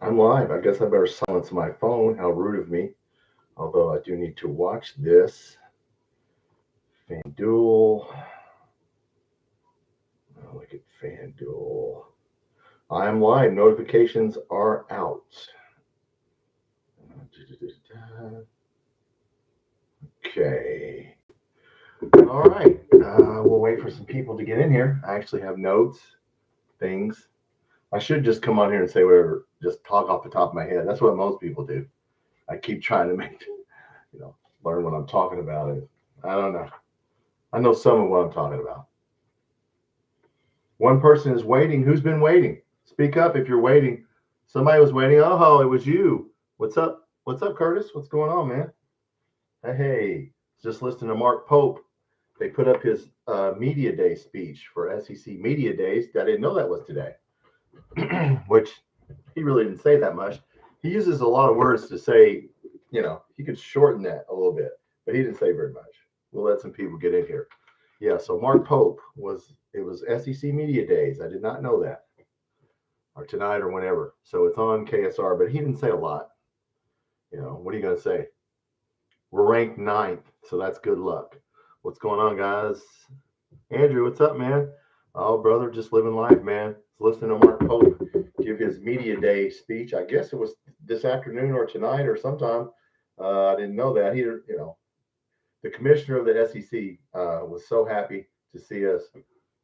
I'm live. I guess I better silence my phone. How rude of me. Although I do need to watch this. FanDuel. Oh, look at FanDuel. I am live. Notifications are out. Okay. All right. We'll wait for some people to get in here. I actually have notes, things. I should just come on here and say whatever, just talk off the top of my head. That's what most people do. I keep trying to make, you know, learn what I'm talking about. And I don't know. I know some of what I'm talking about. One person is waiting. Who's been waiting? Speak up if you're waiting. Somebody was waiting. Oh, it was you. What's up? What's up, Curtis? What's going on, man? Hey, just listening to Mark Pope. They put up his media day speech for SEC Media Days. I didn't know that was today, which he really didn't say that much. He uses a lot of words to say, he could shorten that a little bit, but he didn't say very much. We'll let some people get in here. Yeah, so Mark Pope was SEC Media Days. I did not know that. Or tonight or whenever. So it's on KSR, but he didn't say a lot. What are you going to say? We're ranked 9th, so that's good luck. What's going on, guys? Andrew, what's up, man? Oh, brother, just living life, man. Listening to Mark Pope give his media day speech. I guess it was this afternoon or tonight or sometime. I didn't know that. The commissioner of the SEC was so happy to see us.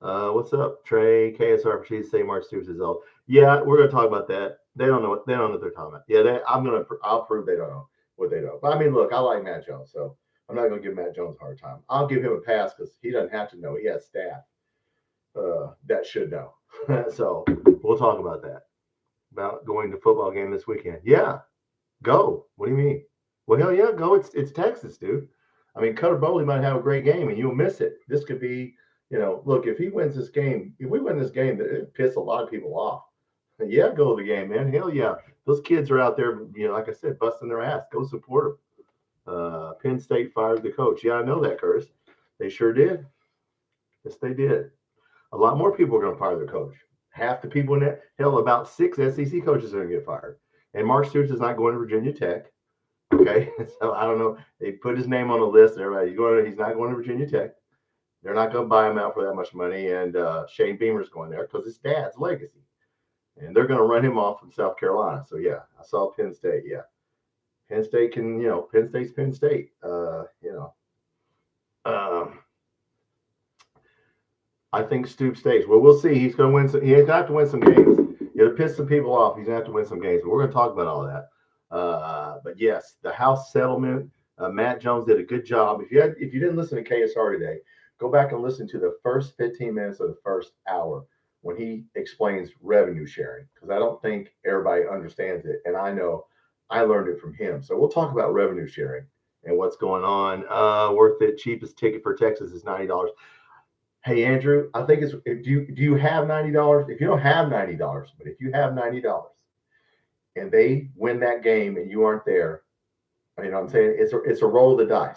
What's up, Trey? KSR Chiefs say Mark Stoops is old. Yeah, we're gonna talk about that. They don't know what they're talking about. Yeah, I'll prove they don't know what they know. But I mean, look, I like Matt Jones, so I'm not gonna give Matt Jones a hard time. I'll give him a pass because he doesn't have to know. He has staff that should know. So we'll talk about that. About going to football game this weekend. Yeah, go. What do you mean? Well, hell yeah, go. It's Texas, dude. I mean, Cutter Bowley might have a great game, and you'll miss it. This could be, look, if he wins this game, if we win this game, it piss a lot of people off. Yeah, go to the game, man. Hell yeah. Those kids are out there, like I said, busting their ass. Go support them. Penn State fired the coach. Yeah, I know that, Curtis. They sure did. Yes, they did. A lot more people are going to fire their coach. Half the people in that, hell, about 6 SEC coaches are going to get fired. And Mark Stoops is not going to Virginia Tech. Okay, so I don't know. They put his name on the list. Everybody, he's not going to Virginia Tech. They're not going to buy him out for that much money. And Shane Beamer's going there because his dad's legacy. And they're going to run him off from South Carolina. So, yeah, I saw Penn State. Yeah. Penn State can, Penn State's Penn State. I think Stoops stays. Well, we'll see. He's going to win. He's going to have to win some games. It'll piss some people off. He's going to have to win some games. But we're going to talk about all that. But yes, the House settlement. Matt Jones did a good job. If you didn't listen to KSR today, go back and listen to the first 15 minutes of the first hour when he explains revenue sharing, because I don't think everybody understands it, and I know I learned it from him. So we'll talk about revenue sharing and what's going on. Worth it. Cheapest ticket for Texas is $90. Hey Andrew, I think it's. Do you have $90? If you don't have $90, but if you have $90 and they win that game and you aren't there, you know what I'm saying? It's a roll of the dice.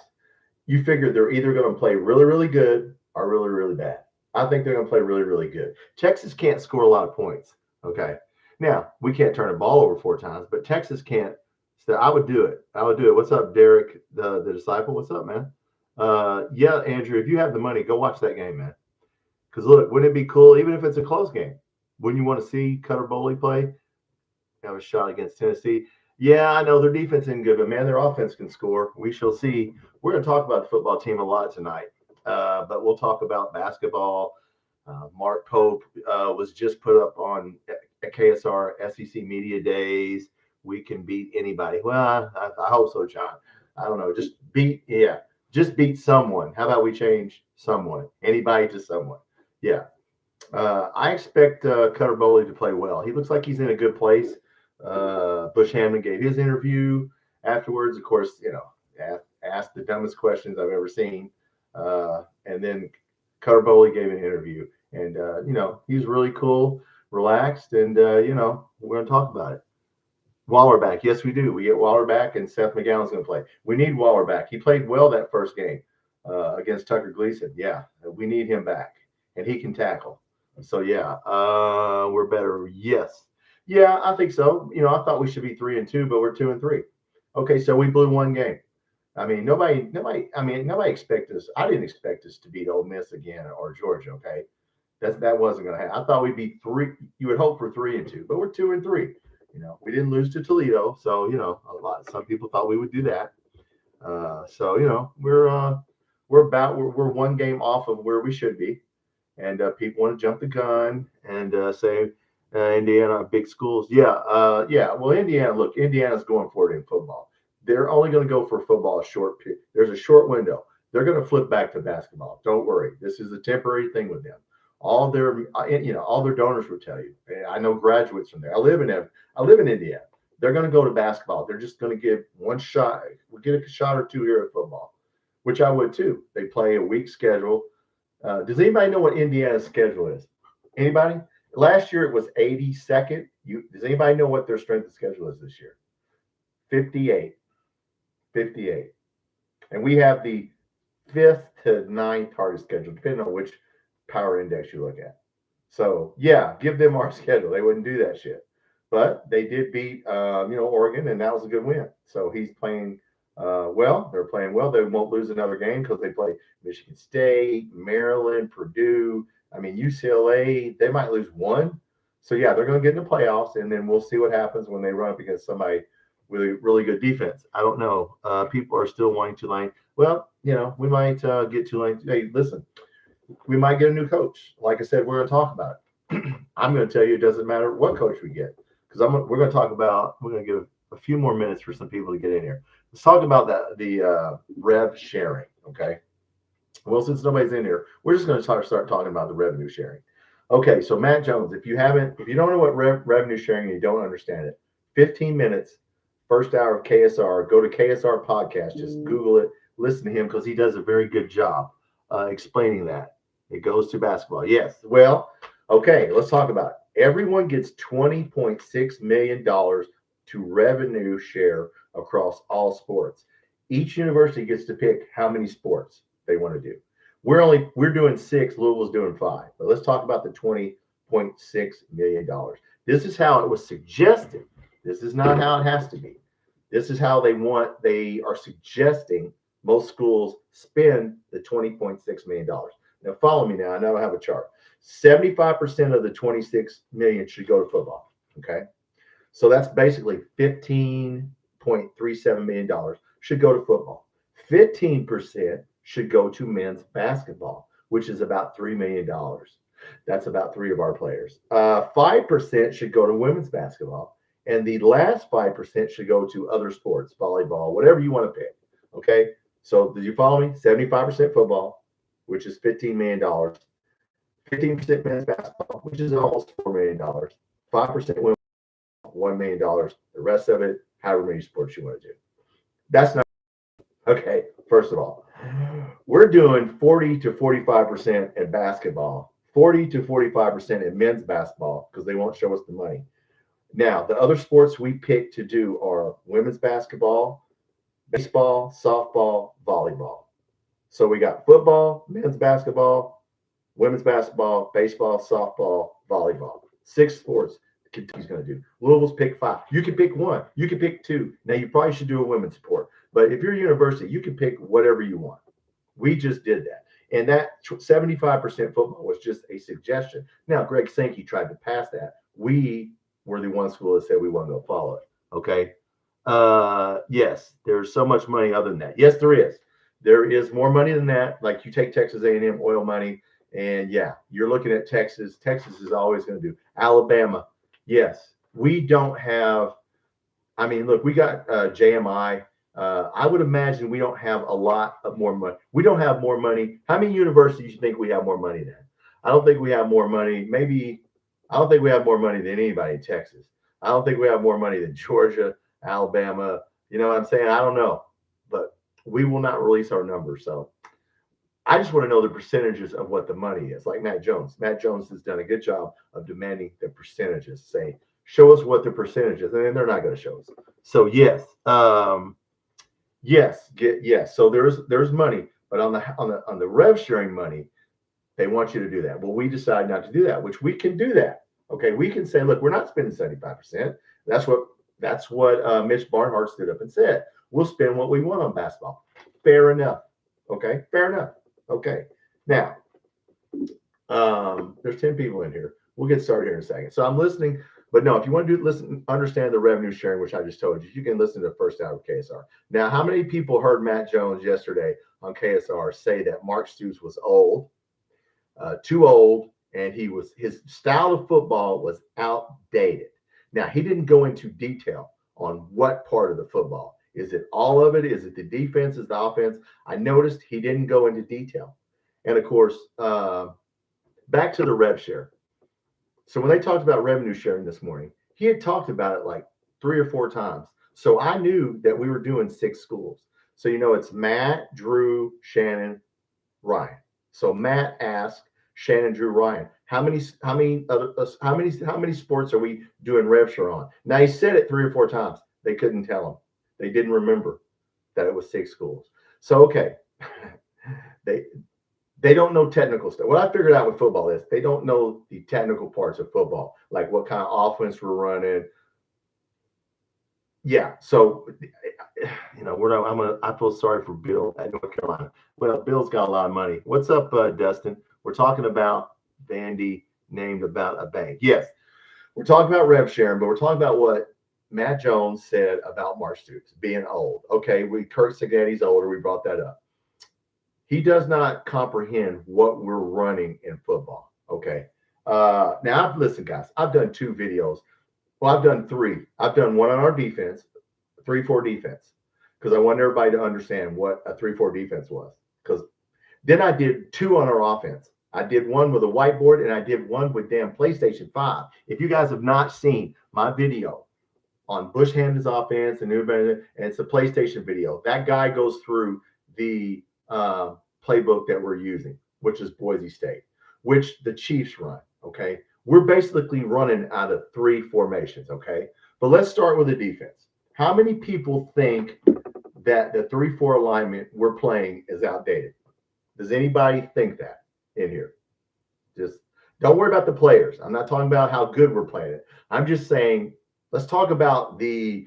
You figure they're either going to play really, really good or really, really bad. I think they're going to play really, really good. Texas can't score a lot of points. Okay. Now, we can't turn a ball over 4 times, but Texas can't. So I would do it. What's up, Derek, the disciple? What's up, man? Yeah, Andrew, if you have the money, go watch that game, man. Because look, wouldn't it be cool, even if it's a close game? Wouldn't you want to see Cutter Bowley play? Have a shot against Tennessee. Yeah, I know their defense isn't good, but man, their offense can score. We shall see. We're going to talk about the football team a lot tonight, but we'll talk about basketball. Mark Pope was just put up on KSR SEC Media Days. We can beat anybody. Well, I hope so, John. I don't know. Just beat someone. How about we change someone? Anybody to someone. Yeah. I expect Cutter Bowley to play well. He looks like he's in a good place. Bush Hamlin gave his interview afterwards. Of course, asked the dumbest questions I've ever seen. And then Cutter Bowley gave an interview. And, he's really cool, relaxed. And, we're going to talk about it. Waller back. Yes, we do. We get Waller back, and Seth McGowan's going to play. We need Waller back. He played well that first game against Tucker Gleason. Yeah, we need him back. And he can tackle. So, yeah, we're better. Yes. Yeah, I think so. I thought we should be 3-2, but we're 2-3. Okay, so we blew one game. I mean, nobody expected us. I didn't expect us to beat Ole Miss again or Georgia. Okay, that wasn't going to happen. I thought we'd be three. You would hope for 3-2, but we're 2-3. We didn't lose to Toledo, so some people thought we would do that. So we're one game off of where we should be, and people want to jump the gun and say Indiana big schools. Yeah. Well, Indiana, look, Indiana's going for it in football. They're only going to go for football a short period. There's a short window. They're going to flip back to basketball. Don't worry. This is a temporary thing with them. All their donors will tell you. I know graduates from there. I live in Indiana. They're going to go to basketball. They're just going to give one shot. We'll get a shot or two here at football, which I would too. They play a week schedule. Does anybody know what Indiana's schedule is? Anybody? Last year it was 82nd. Does anybody know what their strength of schedule is this year? 58. 58. And we have the 5th to 9th hardest schedule, depending on which power index you look at. So, yeah, give them our schedule. They wouldn't do that shit. But they did beat, Oregon, and that was a good win. So he's playing well. They're playing well. They won't lose another game because they play Michigan State, Maryland, Purdue. UCLA, they might lose one. So, yeah, they're going to get in the playoffs, and then we'll see what happens when they run up against somebody with a really good defense. I don't know. People are still wanting Tulane. Well, we might get Tulane. Hey, listen, we might get a new coach. Like I said, we're going to talk about it. I'm going to tell you it doesn't matter what coach we get, because we're going to give a few more minutes for some people to get in here. Let's talk about the rev sharing, okay? Well, since nobody's in here, we're just going to start talking about the revenue sharing. Okay, so Matt Jones, if you don't know what revenue sharing and you don't understand it, 15 minutes, first hour of KSR, go to KSR podcast, just Google it, listen to him because he does a very good job explaining that. It goes to basketball. Yes. Well, okay, let's talk about it. Everyone gets $20.6 million to revenue share across all sports. Each university gets to pick how many sports they want to do. We're doing 6, Louisville's doing 5. But let's talk about the $20.6 million. This is how it was suggested. This is not how it has to be. This is how they are suggesting most schools spend the $20.6 million. Now follow me now. I know I have a chart. 75% of the 26 million should go to football. Okay. So that's basically $15.37 million should go to football. 15% should go to men's basketball, which is about $3 million. That's about 3 of our players. 5% should go to women's basketball. And the last 5% should go to other sports, volleyball, whatever you want to pick. Okay. So did you follow me? 75% football, which is $15 million. 15% men's basketball, which is almost $4 million. 5% women, $1 million. The rest of it, however many sports you want to do. That's not okay. First of all, we're doing 40 to 45% in basketball, 40 to 45% in men's basketball because they won't show us the money. Now, the other sports we pick to do are women's basketball, baseball, softball, volleyball. So we got football, men's basketball, women's basketball, baseball, softball, volleyball. 6 sports Kentucky's going to do. Louisville's pick 5. You can pick 1. You can pick 2. Now, you probably should do a women's sport. But if you're a university, you can pick whatever you want. We just did that. And that 75% football was just a suggestion. Now, Greg Sankey tried to pass that. We were the one school that said we want to go follow it. Okay. Yes, there's so much money other than that. Yes, there is. There is more money than that. Like you take Texas A&M oil money, and yeah, you're looking at Texas. Texas is always going to do. Alabama. Yes, we don't have. I mean, look, we got JMI. I would imagine we don't have a lot of more money. We don't have more money. How many universities do you think we have more money than? I don't think we have more money. I don't think we have more money than anybody in Texas. I don't think we have more money than Georgia, Alabama. You know what I'm saying? I don't know. But we will not release our numbers. So I just want to know the percentages of what the money is. Like Matt Jones. Matt Jones has done a good job of demanding the percentages, saying, show us what the percentage is. And they're not going to show us. So yes. Yes. So there's money. But on the rev sharing money, they want you to do that. Well, we decide not to do that, which we can do that. Okay, we can say, look, we're not spending 75%. That's what Mitch Barnhart stood up and said. We'll spend what we want on basketball. Fair enough. Okay, fair enough. Okay, now there's 10 people in here. We'll get started here in a second. So I'm listening, but no, if you want to understand the revenue sharing, which I just told you, you can listen to the first hour of KSR. Now, how many people heard Matt Jones yesterday on KSR say that Mark Stoops was old, too old, and his style of football was outdated? Now, he didn't go into detail on what part of the football. Is it all of it? Is it the defense? Is the offense? I noticed he didn't go into detail. And of course, back to the rev share. So when they talked about revenue sharing this morning, he had talked about it like 3 or 4 times. So I knew that we were doing 6 schools. So, it's Matt, Drew, Shannon, Ryan. So Matt asked Shannon, Drew, Ryan, how many sports are we doing rev share on? Now, he said it 3 or 4 times. They couldn't tell him. They didn't remember that it was 6 schools. So, okay, they don't know technical stuff. What I figured out with football is they don't know the technical parts of football, like what kind of offense we're running. Yeah, so I feel sorry for Bill at North Carolina. Well, Bill's got a lot of money. What's up, Dustin? We're talking about Vandy named about a bank. Yes, we're talking about rev sharing, but we're talking about what Matt Jones said about Mark Stoops being old. Okay, Kurt Sagetti's older. We brought that up. He does not comprehend what we're running in football. Okay. Now, listen, guys, I've done 2 videos. Well, I've done 3. I've done one on our defense, 3-4 defense, because I wanted everybody to understand what a 3-4 defense was. Because then I did 2 on our offense. I did one with a whiteboard, and I did one with damn PlayStation 5. If you guys have not seen my video on Bush Hamden's offense and it's a PlayStation video, that guy goes through the playbook that we're using, which is Boise State, which the Chiefs run. Okay, we're basically running out of 3 formations. Okay, but let's start with the defense. How many people think that the 3-4 alignment we're playing is outdated? Does anybody think that in here? Just don't worry about the players. I'm not talking about how good we're playing it. I'm just saying, let's talk about the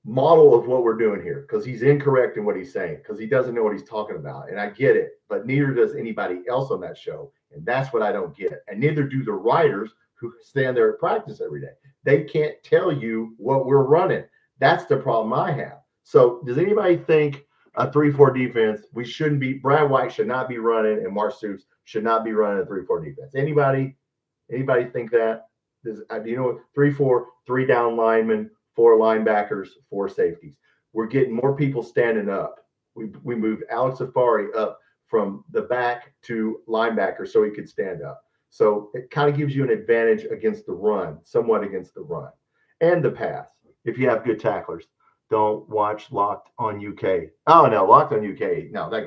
model of what we're doing here, because he's incorrect in what he's saying, because he doesn't know what he's talking about. And I get it, but neither does anybody else on that show. And that's what I don't get. And neither do the writers who stand there at practice every day. They can't tell you what we're running. That's the problem I have. So does anybody think a 3-4 defense, Brad White should not be running, and Mark Stoops should not be running a 3-4 defense? Anybody think that? Do you know 3-4, 3 down linemen, 4 linebackers, 4 safeties? We're getting more people standing up. We moved Alex Safari up from the back to linebacker so he could stand up. So it kind of gives you an advantage against the run, somewhat against the run and the pass. If you have good tacklers, don't watch Locked on UK. Oh no, Locked on UK. No, that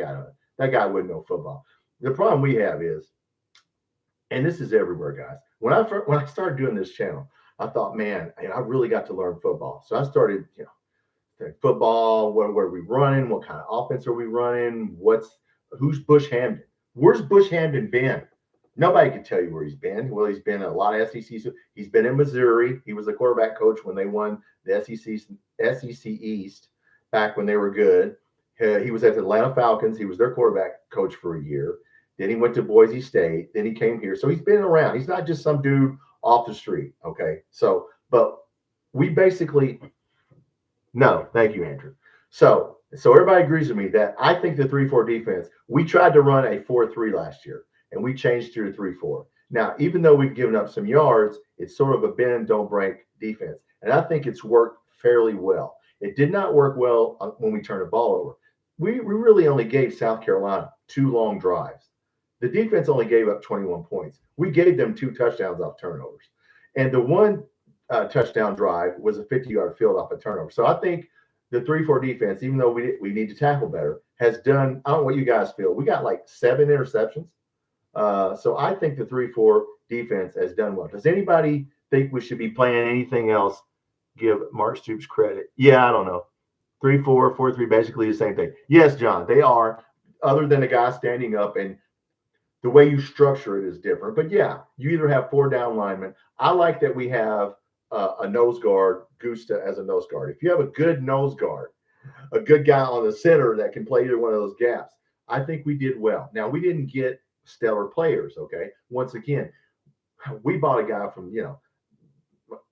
guy wouldn't know football. The problem we have is, and this is everywhere, guys. When I started doing this channel, I thought, man, I really got to learn football. So I started, football. What are we running? What kind of offense are we running? Who's Bush Hamden? Where's Bush Hamden been? Nobody can tell you where he's been. Well, he's been in a lot of SEC. He's been in Missouri. He was the quarterback coach when they won the SEC East back when they were good. He was at the Atlanta Falcons. He was their quarterback coach for a year. Then he went to Boise State. Then he came here. So he's been around. He's not just some dude off the street. Okay. So, but we basically, no, thank you, Andrew. So everybody agrees with me that I think the 3-4 defense, we tried to run a 4-3 last year, and we changed to a 3-4. Now, even though we've given up some yards, it's sort of a bend, don't break defense. And I think it's worked fairly well. It did not work well when we turned the ball over. We really only gave South Carolina 2 long drives. The defense only gave up 21 points. We gave them 2 touchdowns off turnovers. And the one touchdown drive was a 50-yard field off a turnover. So I think the 3-4 defense, even though we need to tackle better, has done, I don't know what you guys feel. We got like 7 interceptions. So I think the 3-4 defense has done well. Does anybody think we should be playing anything else? Give Mark Stoops credit. Yeah, I don't know. 3-4, 4-3, basically the same thing. Yes, John, they are, other than the guy standing up. And the way you structure it is different. But yeah, you either have 4 down linemen. I like that we have a nose guard, Gusta, as a nose guard. If you have a good nose guard, a good guy on the center that can play either one of those gaps, I think we did well. Now, we didn't get stellar players, okay? Once again, we bought a guy from,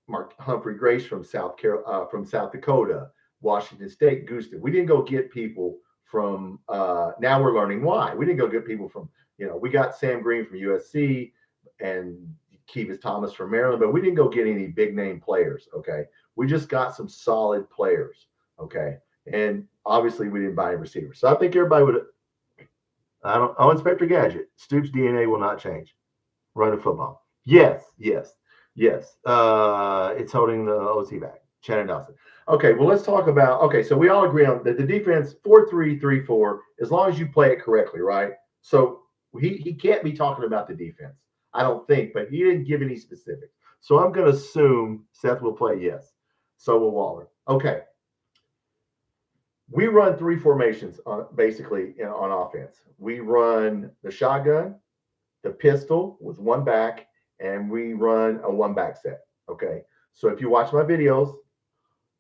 Mark Humphrey Grace from South Dakota, Washington State, Gusta. We didn't go get people from, now we're learning why. We didn't go get people from, we got Sam Green from USC and Kevis Thomas from Maryland, but we didn't go get any big name players, okay? We just got some solid players, okay? And obviously we didn't buy any receivers. So I think everybody would, Inspector Gadget, Stoops DNA will not change. Run the football. Yes. It's holding the OC back. Shannon Dawson. Okay, well, let's talk about, so we all agree on that the defense 4-3-3-4, as long as you play it correctly, right? So he can't be talking about the defense, I don't think, but he didn't give any specifics. So I'm going to assume Seth will play yes. So will Waller. Okay. We run 3 formations basically on offense. We run the shotgun, the pistol with 1 back, and we run a 1 back set. Okay. So if you watch my videos,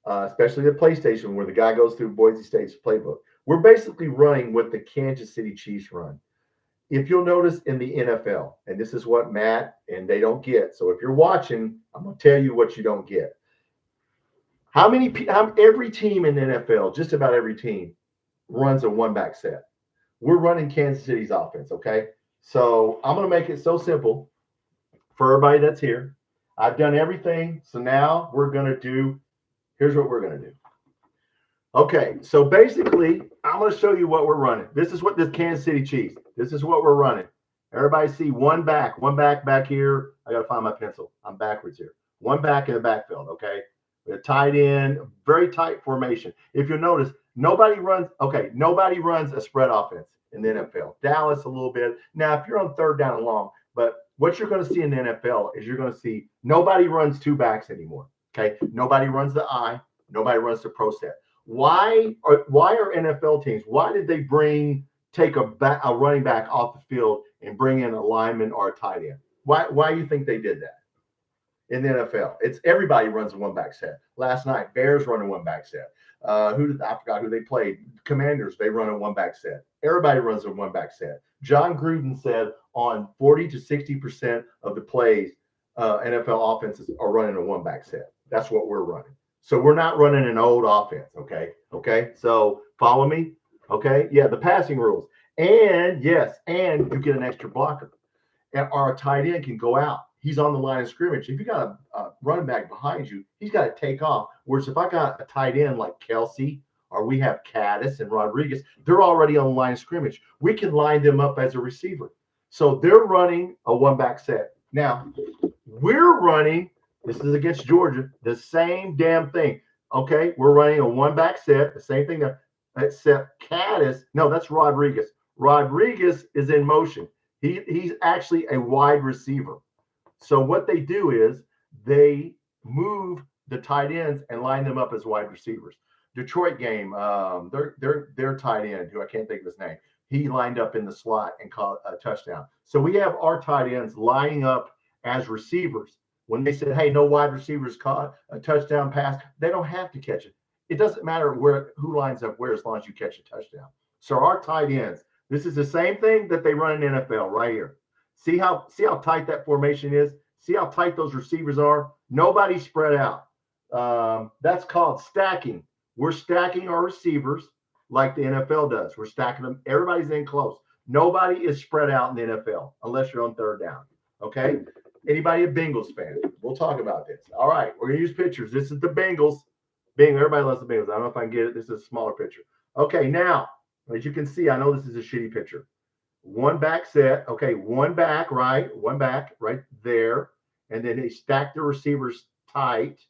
especially the PlayStation where the guy goes through Boise State's playbook, we're basically running what the Kansas City Chiefs run. If you'll notice in the NFL, and this is what Matt and they don't get. So if you're watching, I'm going to tell you what you don't get. Every team in the NFL, just about every team, runs a 1 back set. We're running Kansas City's offense, okay? So I'm going to make it so simple for everybody that's here. I've done everything. So now here's what we're going to do. Okay, so basically, I'm going to show you what we're running. This is what the Kansas City Chiefs, this is what we're running. Everybody see 1 back back here. I got to find my pencil. I'm backwards here. 1 back in the backfield, okay? We're tight end, very tight formation. If you'll notice, nobody runs a spread offense in the NFL. Dallas a little bit. Now, if you're on 3rd down and long, but what you're going to see in the NFL is you're going to see nobody runs 2 backs anymore. Okay, nobody runs the I, nobody runs the pro set. Why are NFL teams? Why did they take a running back off the field and bring in a lineman or a tight end? Why do you think they did that? In the NFL, it's everybody runs a 1 back set. Last night, Bears run a 1 back set. I forgot who they played. Commanders, they run a 1 back set. Everybody runs a 1 back set. John Gruden said on 40 to 60% of the plays, NFL offenses are running a 1 back set. That's what we're running. So we're not running an old offense. Okay. So follow me. Okay. Yeah, the passing rules. And yes, and you get an extra blocker. And our tight end can go out. He's on the line of scrimmage. If you got a running back behind you, he's got to take off. Whereas if I got a tight end like Kelsey, or we have Caddis and Rodriguez, they're already on the line of scrimmage. We can line them up as a receiver. So they're running a 1 back set. Now, we're running, this is against Georgia, the same damn thing. Okay, we're running a 1 back set, the same thing there, except Caddis. No, that's Rodriguez. Rodriguez is in motion. He's actually a wide receiver. So what they do is they move the tight ends and line them up as wide receivers. Detroit game, their tight end, who I can't think of his name, he lined up in the slot and caught a touchdown. So we have our tight ends lining up as receivers. When they said, hey, no wide receivers caught a touchdown pass, they don't have to catch it. It doesn't matter who lines up where as long as you catch a touchdown. So our tight ends, this is the same thing that they run in NFL right here. See how tight that formation is? See how tight those receivers are? Nobody spread out. That's called stacking. We're stacking our receivers like the NFL does. We're stacking them. Everybody's in close. Nobody is spread out in the NFL unless you're on 3rd down. Okay? Anybody a Bengals fan? We'll talk about this. All right. We're going to use pictures. This is the Bengals. Everybody loves the Bengals. I don't know if I can get it. This is a smaller picture. Okay. Now, as you can see, I know this is a shitty picture. 1 back set. Okay. 1 back, right? 1 back right there. And then they stack the receivers tight.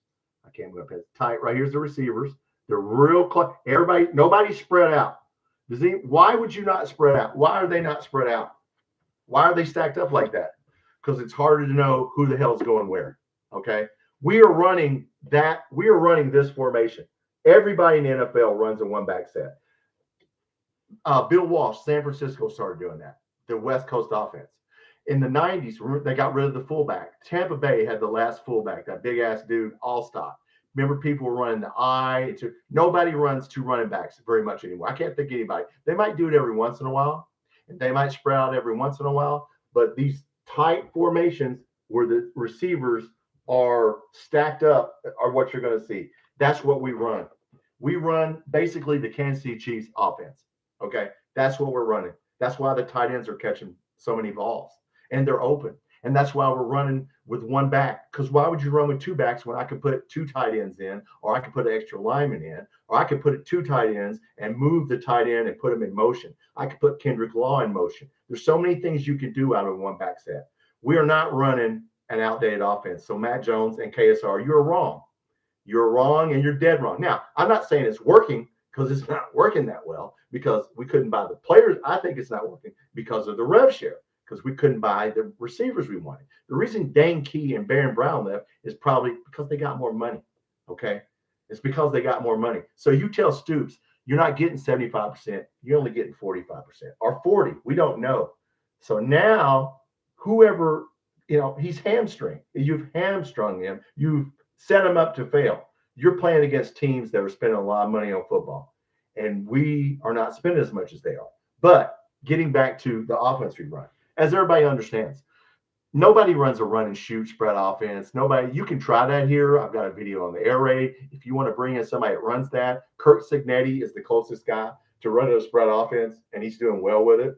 I can't move up here. Tight. Right here's the receivers. They're real close. Nobody's spread out. Why would you not spread out? Why are they not spread out? Why are they stacked up like that? Because it's harder to know who the hell's going where. Okay. We are running this formation. Everybody in the NFL runs a 1 back set. Bill Walsh, San Francisco started doing that. the West Coast offense. In the 90s, they got rid of the fullback. Tampa Bay had the last fullback, that big ass dude, all stop. Remember, people were running the I. Nobody runs two running backs very much anymore. I can't think of anybody. They might do it every once in a while, and they might spread out every once in a while. But these tight formations where the receivers are stacked up are what you're going to see. That's what we run. We run basically the Kansas City Chiefs offense. Okay, that's what we're running. That's why the tight ends are catching so many balls, and they're open. And that's why we're running with one back. Because why would you run with two backs when I could put two tight ends in, or I could put an extra lineman in, or I could put two tight ends and move the tight end and put him in motion. I could put Kendrick Law in motion. There's so many things you can do out of one back set. We are not running an outdated offense. So Matt Jones and KSR, you're wrong. You're wrong, and you're dead wrong. Now, I'm not saying it's working, because it's not working that well, because we couldn't buy the players. I think it's not working because of the rev share, because we couldn't buy the receivers we wanted. The reason Dane Key and Baron Brown left is probably because they got more money. Okay, it's because they got more money. So you tell Stoops you're not getting 75%, you're only getting 45% or 40. We don't know. So now whoever, he's hamstring. You've hamstrung him. You've set him up to fail. You're playing against teams that are spending a lot of money on football, and we are not spending as much as they are. But getting back to the offense we run, as everybody understands, nobody runs a run and shoot spread offense. Nobody. You can try that here. I've got a video on the air raid. If you want to bring in somebody that runs that, Kurt Cignetti is the closest guy to run a spread offense, and he's doing well with it.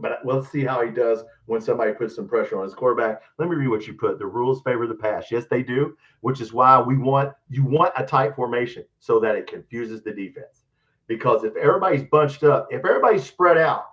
But let's see how he does when somebody puts some pressure on his quarterback. Let me read what you put. The rules favor the pass. Yes, they do, which is why you want a tight formation so that it confuses the defense. Because if everybody's bunched up, if everybody's spread out,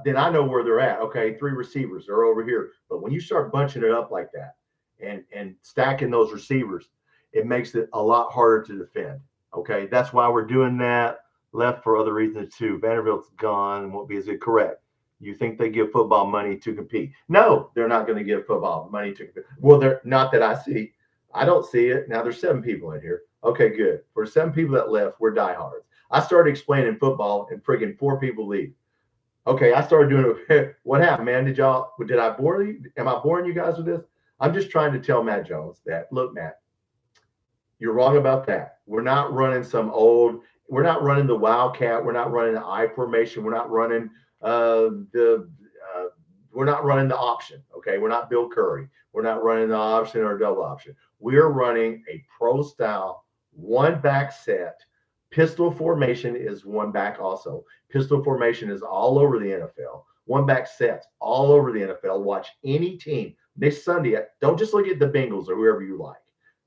then I know where they're at. Okay, three receivers are over here. But when you start bunching it up like that and stacking those receivers, it makes it a lot harder to defend. Okay, that's why we're doing that. Left for other reasons too. Vanderbilt's gone and won't be as good. Correct. You think they give football money to compete? No, they're not going to give football money to compete. Well, they're not that I see. I don't see it. Now, there's 7 people in here. Okay, good. For 7 people that left, we're diehards. I started explaining football and friggin' 4 people leave. Okay, I started doing it. What happened, man? Did I bore you? Am I boring you guys with this? I'm just trying to tell Matt Jones that, look, Matt, you're wrong about that. We're not running we're not running the Wildcat. We're not running the I formation. We're not running we're not running the option. Okay, we're not Bill Curry. We're not running the option or double option. We're running a pro style one back set. Pistol formation is one back also. Pistol formation is all over the NFL. One back sets all over the NFL. Watch any team this Sunday. Don't just look at the Bengals or whoever you like.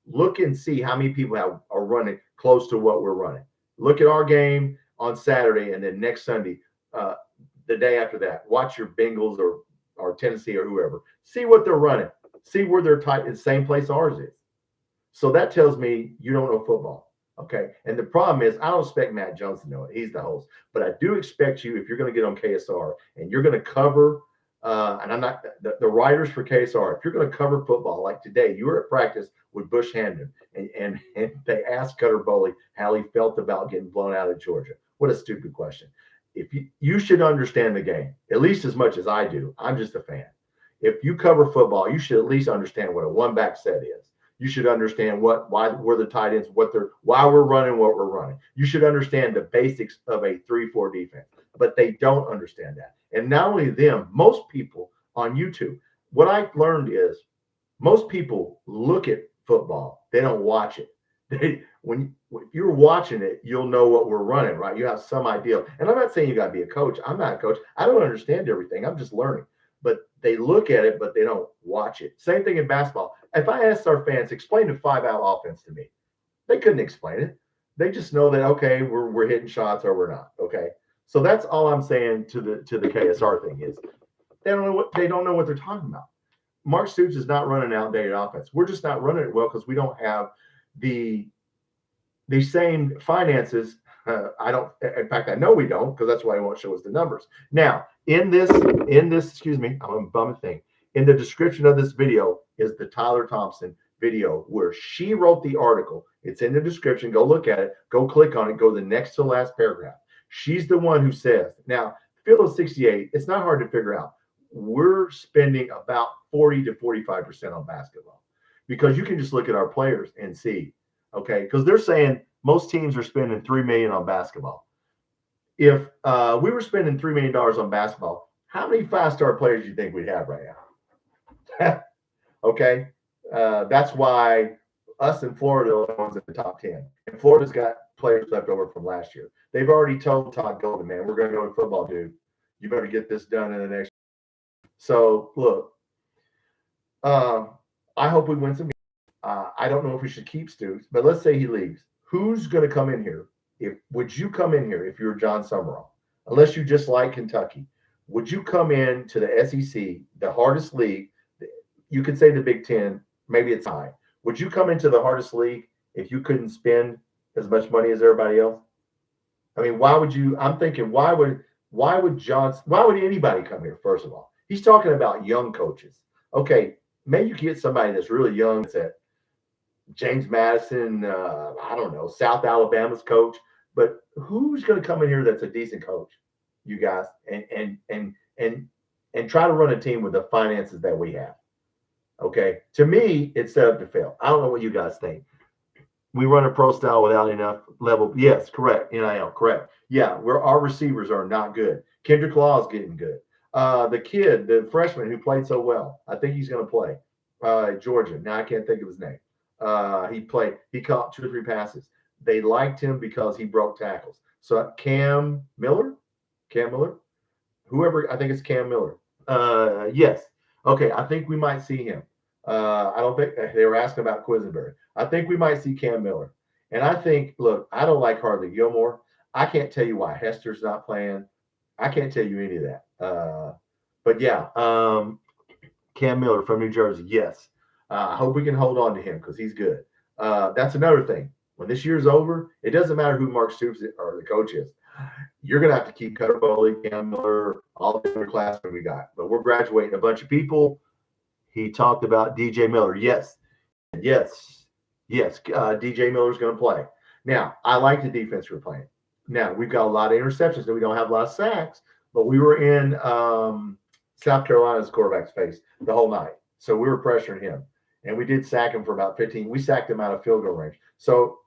Look and see how many people are running close to what we're running. Look at our game on Saturday, and then next Sunday, the day after that, watch your Bengals or Tennessee or whoever. See what they're running. See where they're tight in the same place ours is. So that tells me you don't know football. Okay. And the problem is, I don't expect Matt Jones to know it. He's the host. But I do expect you, if you're going to get on KSR and you're going to cover, and I'm not the writers for KSR, if you're going to cover football like today, you were at practice with Bush Hamden, and they asked Cutter Boley how he felt about getting blown out of Georgia. What a stupid question. If you should understand the game, at least as much as I do. I'm just a fan. If you cover football, you should at least understand what a one-back set is. You should understand why we're the tight ends, why we're running what we're running. You should understand the basics of a 3-4 defense, but they don't understand that. And not only them, most people on YouTube, what I've learned is most people look at football. They don't watch it. If you're watching it, you'll know what we're running, right? You have some idea. And I'm not saying you got to be a coach. I'm not a coach. I don't understand everything. I'm just learning. But they look at it, but they don't watch it. Same thing in basketball. If I asked our fans, explain the 5-out offense to me, they couldn't explain it. They just know that, okay, we're hitting shots or we're not. Okay. So that's all I'm saying to the KSR thing is they don't know what they're talking about. Mark Stoops is not running outdated offense. We're just not running it well because we don't have the same finances. In fact, I know we don't, because that's why he won't show us the numbers. Now, in this, excuse me, I'm a bum thing. In the description of this video is the Tyler Thompson video where she wrote the article. It's in the description. Go look at it. Go click on it. Go to the next to last paragraph. She's the one who says, now, field of 68, it's not hard to figure out. We're spending about 40 to 45% on basketball because you can just look at our players and see, okay, because they're saying most teams are spending $3 million on basketball. If we were spending $3 million on basketball, how many 5-star players do you think we'd have right now? Okay, that's why us in Florida are the ones in the top 10. And Florida's got players left over from last year. They've already told Todd Golden, man, we're going to go to football, dude. You better get this done in the next. So, look, I hope we win some games. I don't know if we should keep Stoops, but let's say he leaves. Who's going to come in here? Would you come in here if you're John Summerall? Unless you just like Kentucky, would you come in to the SEC, the hardest league? You could say the Big Ten, maybe it's high. Would you come into the hardest league if you couldn't spend as much money as everybody else? I mean, why would you? I'm thinking, why would anybody come here? First of all, he's talking about young coaches. Okay, maybe you get somebody that's really young. That's at James Madison, I don't know, South Alabama's coach. But who's going to come in here that's a decent coach, you guys, and try to run a team with the finances that we have? Okay, to me, it's set up to fail. I don't know what you guys think. We run a pro style without enough level. Yes, correct. NIL, correct. Yeah, our receivers are not good. Kendrick Law is getting good. The kid, the freshman who played so well, I think he's going to play. Georgia. Now I can't think of his name. He caught 2 or 3 passes. They liked him because he broke tackles. So Cam Miller, whoever, I think it's Cam Miller. Yes. Okay, I think we might see him. I don't think they were asking about Quisenberry. I think we might see Cam Miller. And I think, look, I don't like Hardly Gilmore. I can't tell you why Hester's not playing. I can't tell you any of that. But yeah, Cam Miller from New Jersey, yes. I hope we can hold on to him because he's good. That's another thing. When this year's over, it doesn't matter who Mark Stoops or the coach is. You're going to have to keep Cutter Bowley, Cam Miller, all the other classmen we got. But we're graduating a bunch of people. He talked about DJ Miller. Yes. DJ Miller's going to play. Now, I like the defense we're playing. Now, we've got a lot of interceptions, and we don't have a lot of sacks, but we were in South Carolina's quarterback's face the whole night. So we were pressuring him, and we did sack him for about 15. We sacked him out of field goal range. So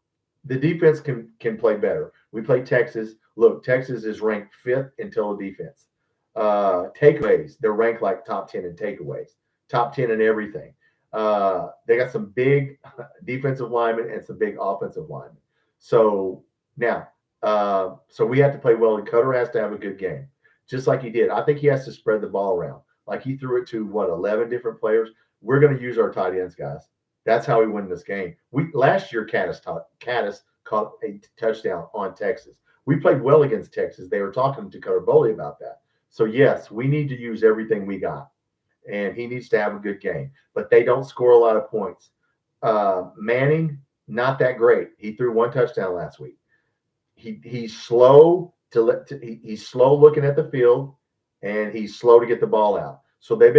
the defense can play better. We play Texas. Look, Texas is ranked 5th in total defense. Takeaways, they're ranked like top 10 in takeaways, top 10 in everything. They got some big defensive linemen and some big offensive linemen. So now, so we have to play well, and Cutter has to have a good game, just like he did. I think he has to spread the ball around. Like he threw it to, 11 different players. We're going to use our tight ends, guys. That's how we win this game. Last year, Caddis caught a touchdown on Texas. We played well against Texas. They were talking to Cutter Bowley about that. So, yes, we need to use everything we got, and he needs to have a good game. But they don't score a lot of points. Manning, not that great. He threw 1 touchdown last week. He's slow he's slow looking at the field, and he's slow to get the ball out. So they've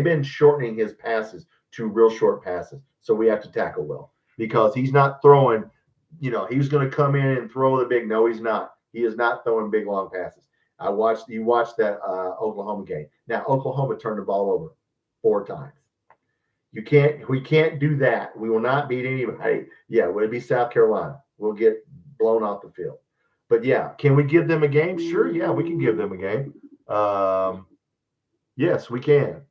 been shortening his passes to real short passes. So we have to tackle well because he's not throwing. He's going to come in and throw the big. No, he's not. He is not throwing big long passes. You watched that Oklahoma game. Now Oklahoma turned the ball over 4 times. We can't do that. We will not beat anybody. Yeah, would it be South Carolina? We'll get blown off the field. But yeah, can we give them a game? Sure, yeah, we can give them a game. Yes, we can.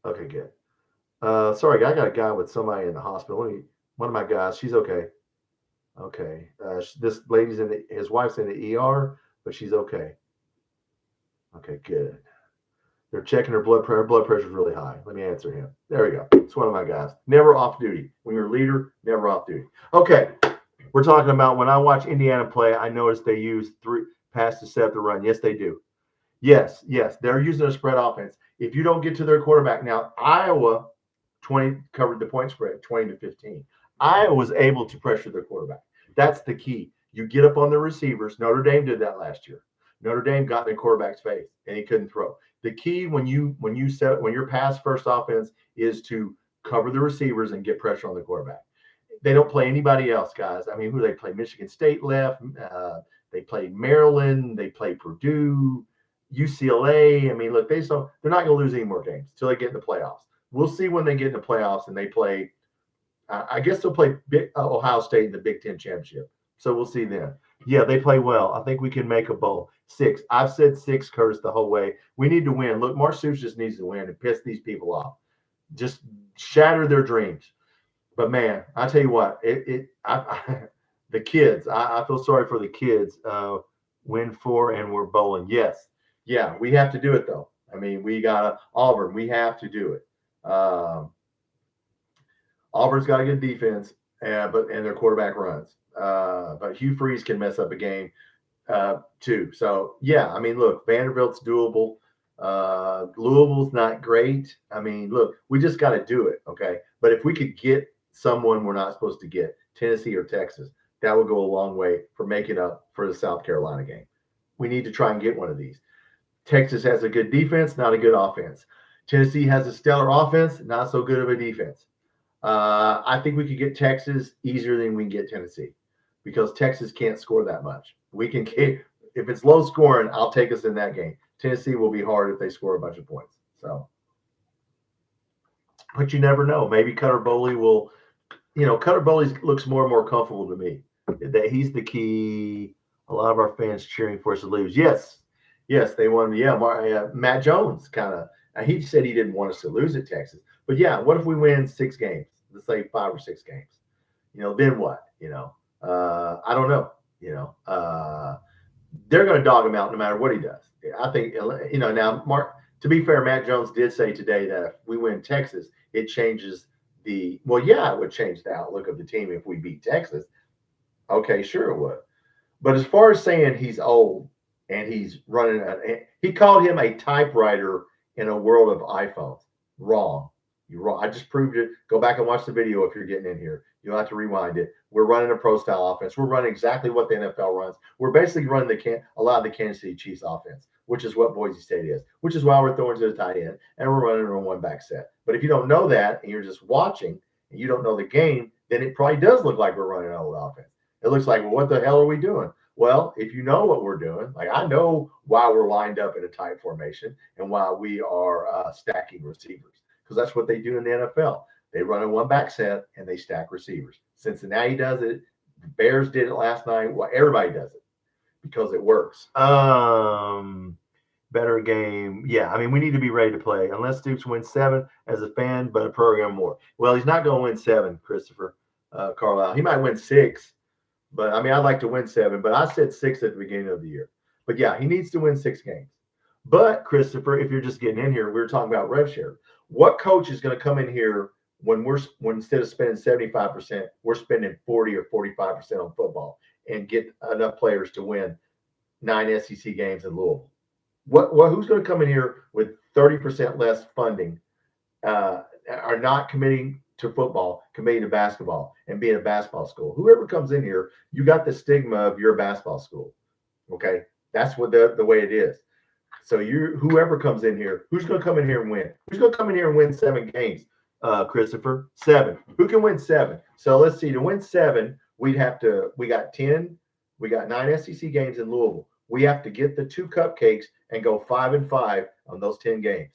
Okay, good. Sorry, I got a guy with somebody in the hospital. One of my guys, she's okay. Okay. This lady's his wife's in the ER, but she's okay. Okay, good. They're checking her blood pressure. Her blood pressure is really high. Let me answer him. There we go. It's one of my guys. Never off duty. When you're a leader, never off duty. Okay. We're talking about when I watch Indiana play, I notice they use 3 pass to set up the run. Yes, they do. Yes. They're using a spread offense. If you don't get to their quarterback, now Iowa covered the point spread 20-15. Iowa was able to pressure their quarterback. That's the key. You get up on the receivers. Notre Dame did that last year. Notre Dame got in the quarterback's face and he couldn't throw. The key when your pass first offense is to cover the receivers and get pressure on the quarterback. They don't play anybody else, guys. I mean, who do they play? Michigan State left. They play Maryland. They play Purdue, UCLA. I mean, look, they're not going to lose any more games until they get in the playoffs. We'll see when they get in the playoffs and they play. I guess they'll play Ohio State in the Big Ten championship. So we'll see then. Yeah, they play well. I think we can make a bowl. 6. I've said 6, Curtis, the whole way. We need to win. Look, Mark Stoops just needs to win and piss these people off. Just shatter their dreams. But man, I tell you what, the kids. I feel sorry for the kids. Win 4 and we're bowling. Yes, yeah, we have to do it though. I mean, we got Auburn. We have to do it. Auburn's got a good defense, and their quarterback runs. But Hugh Freeze can mess up a game too. So yeah, I mean, look, Vanderbilt's doable. Louisville's not great. I mean, look, we just got to do it, okay? But if we could get someone we're not supposed to get, Tennessee or Texas, that would go a long way for making up for the South Carolina game. We need to try and get one of these. Texas has a good defense, not a good offense. Tennessee has a stellar offense, not so good of a defense. I think we could get Texas easier than we can get Tennessee because Texas can't score that much. We can get, if it's low scoring, I'll take us in that game. Tennessee will be hard if they score a bunch of points. So, but you never know. Maybe Cutter Boley will, Cutter Boley looks more and more comfortable to me. That he's the key. A lot of our fans cheering for us to lose. Yes, they won. Yeah, Matt Jones kind of. He said he didn't want us to lose at Texas. But yeah, what if we win 6 games? Let's say 5 or 6 games. Then what? I don't know. They're going to dog him out no matter what he does. I think, now, Mark, to be fair, Matt Jones did say today that if we win Texas, it changes it would change the outlook of the team if we beat Texas. Okay, sure it would. But as far as saying he's old and he's running, he called him a typewriter in a world of iPhones. Wrong. You're wrong. I just proved it. Go back and watch the video if you're getting in here. You'll have to rewind it. We're running a pro style offense. We're running exactly what the NFL runs. We're basically running a lot of the Kansas City Chiefs offense, which is what Boise State is, which is why we're throwing to the tight end and we're running a 1 back set. But if you don't know that and you're just watching and you don't know the game, then it probably does look like we're running an old offense. It looks like, well, what the hell are we doing? Well, if you know what we're doing, like I know why we're lined up in a tight formation and why we are stacking receivers, because that's what they do in the NFL. They run a 1 back set and they stack receivers. Cincinnati does it. The Bears did it last night. Well, everybody does it because it works. Better game. Yeah, I mean, we need to be ready to play. Unless Stoops wins 7 as a fan, but a program more. Well, he's not going to win 7, Christopher Carlisle. He might win 6. But, I mean, I'd like to win 7. But I said 6 at the beginning of the year. But, yeah, he needs to win 6 games. But, Christopher, if you're just getting in here, we were talking about rev share. What coach is going to come in here when instead of spending 75%, we're spending 40 or 45% on football and get enough players to win 9 SEC games in Louisville? Who's going to come in here with 30% less funding, are not committing to football, committing to basketball and being a basketball school? Whoever comes in here, you got the stigma of your basketball school. Okay. That's what the way it is. So whoever comes in here, who's going to come in here and win? Who's going to come in here and win 7 games? Christopher, 7. Who can win 7? So let's see. To win 7, we got 9 SEC games in Louisville. We have to get the 2 cupcakes and go 5-5 on those 10 games.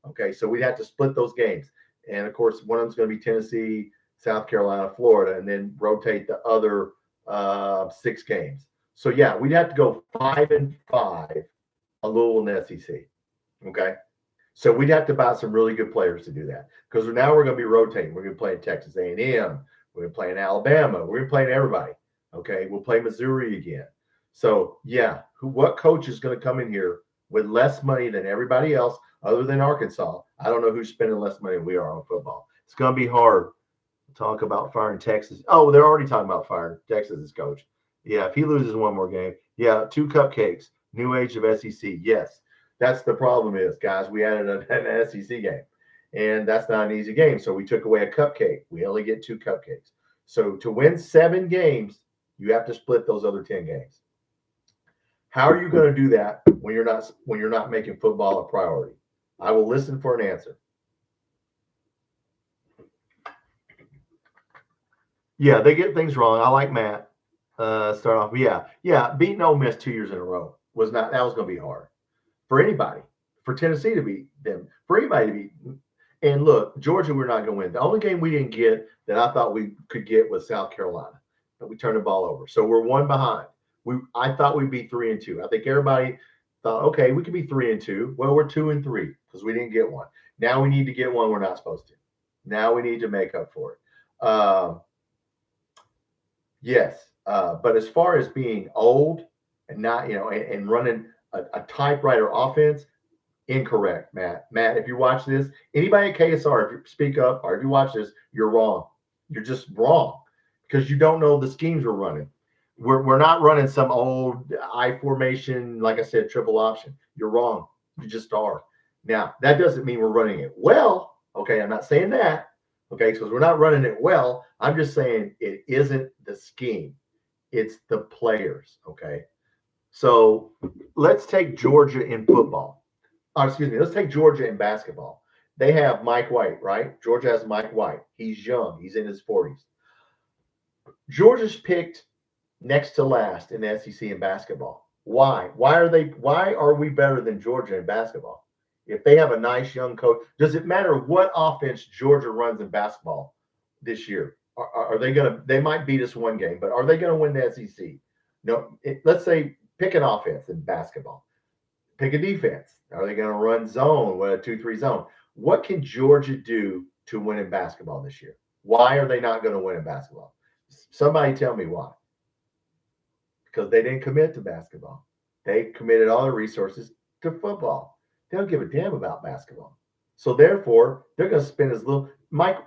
Okay, so we'd have to split those games. And, of course, one of them's going to be Tennessee, South Carolina, Florida, and then rotate the other 6 games. So, yeah, we'd have to go 5-5 on Louisville and SEC. Okay, so we'd have to buy some really good players to do that because now we're going to be rotating. We're going to play Texas A&M. We're going to play in Alabama. We're going to play in everybody. Okay, we'll play Missouri again. So, yeah, what coach is going to come in here with less money than everybody else other than Arkansas? I don't know who's spending less money than we are on football. It's going to be hard to talk about firing Texas. Oh, they're already talking about firing Texas' coach. Yeah, if he loses 1 more game, 2 cupcakes, new age of SEC. Yes, that's the problem is, guys, we added an SEC game, and that's not an easy game. So we took away a cupcake. We only get 2 cupcakes. So to win 7 games, you have to split those other 10 games. How are you going to do that when you're not making football a priority? I will listen for an answer. Yeah, they get things wrong. I like Matt. Start off. Yeah. Beating Ole Miss 2 years in a row was not. That was going to be hard for anybody. For Tennessee to beat them. For anybody to beat. And look, Georgia, we're not going to win. The only game we didn't get that I thought we could get was South Carolina, but we turned the ball over. So we're one behind. I thought we'd be 3-2. I think everybody thought, okay, we could be 3-2. Well, we're 2-3 because we didn't get one. Now we need to get one we're not supposed to. Now we need to make up for it. Yes, but as far as being old and not, and running a typewriter offense, incorrect, Matt. Matt, if you watch this, anybody at KSR, if you speak up or if you watch this, you're wrong. You're just wrong because you don't know the schemes we're running. We're not running some old I formation, like I said, triple option. You're wrong. You just are. Now, that doesn't mean we're running it well. Okay, I'm not saying that. Okay, because we're not running it well. I'm just saying it isn't the scheme. It's the players. Okay. So let's take Georgia in football. Excuse me. Let's take Georgia in basketball. They have Mike White, right? Georgia has Mike White. He's young. He's in his 40s. Georgia's picked next to last in the SEC in basketball. Why? Why are we better than Georgia in basketball? If they have a nice young coach, does it matter what offense Georgia runs in basketball this year? Are they going to? They might beat us one game, but are they going to win the SEC? No. Let's say pick an offense in basketball. Pick a defense. Are they going to run zone? What a 2-3 zone? What can Georgia do to win in basketball this year? Why are they not going to win in basketball? Somebody tell me why. Because they didn't commit to basketball. They committed all their resources to football. They don't give a damn about basketball. So therefore, they're going to spend as little. Mike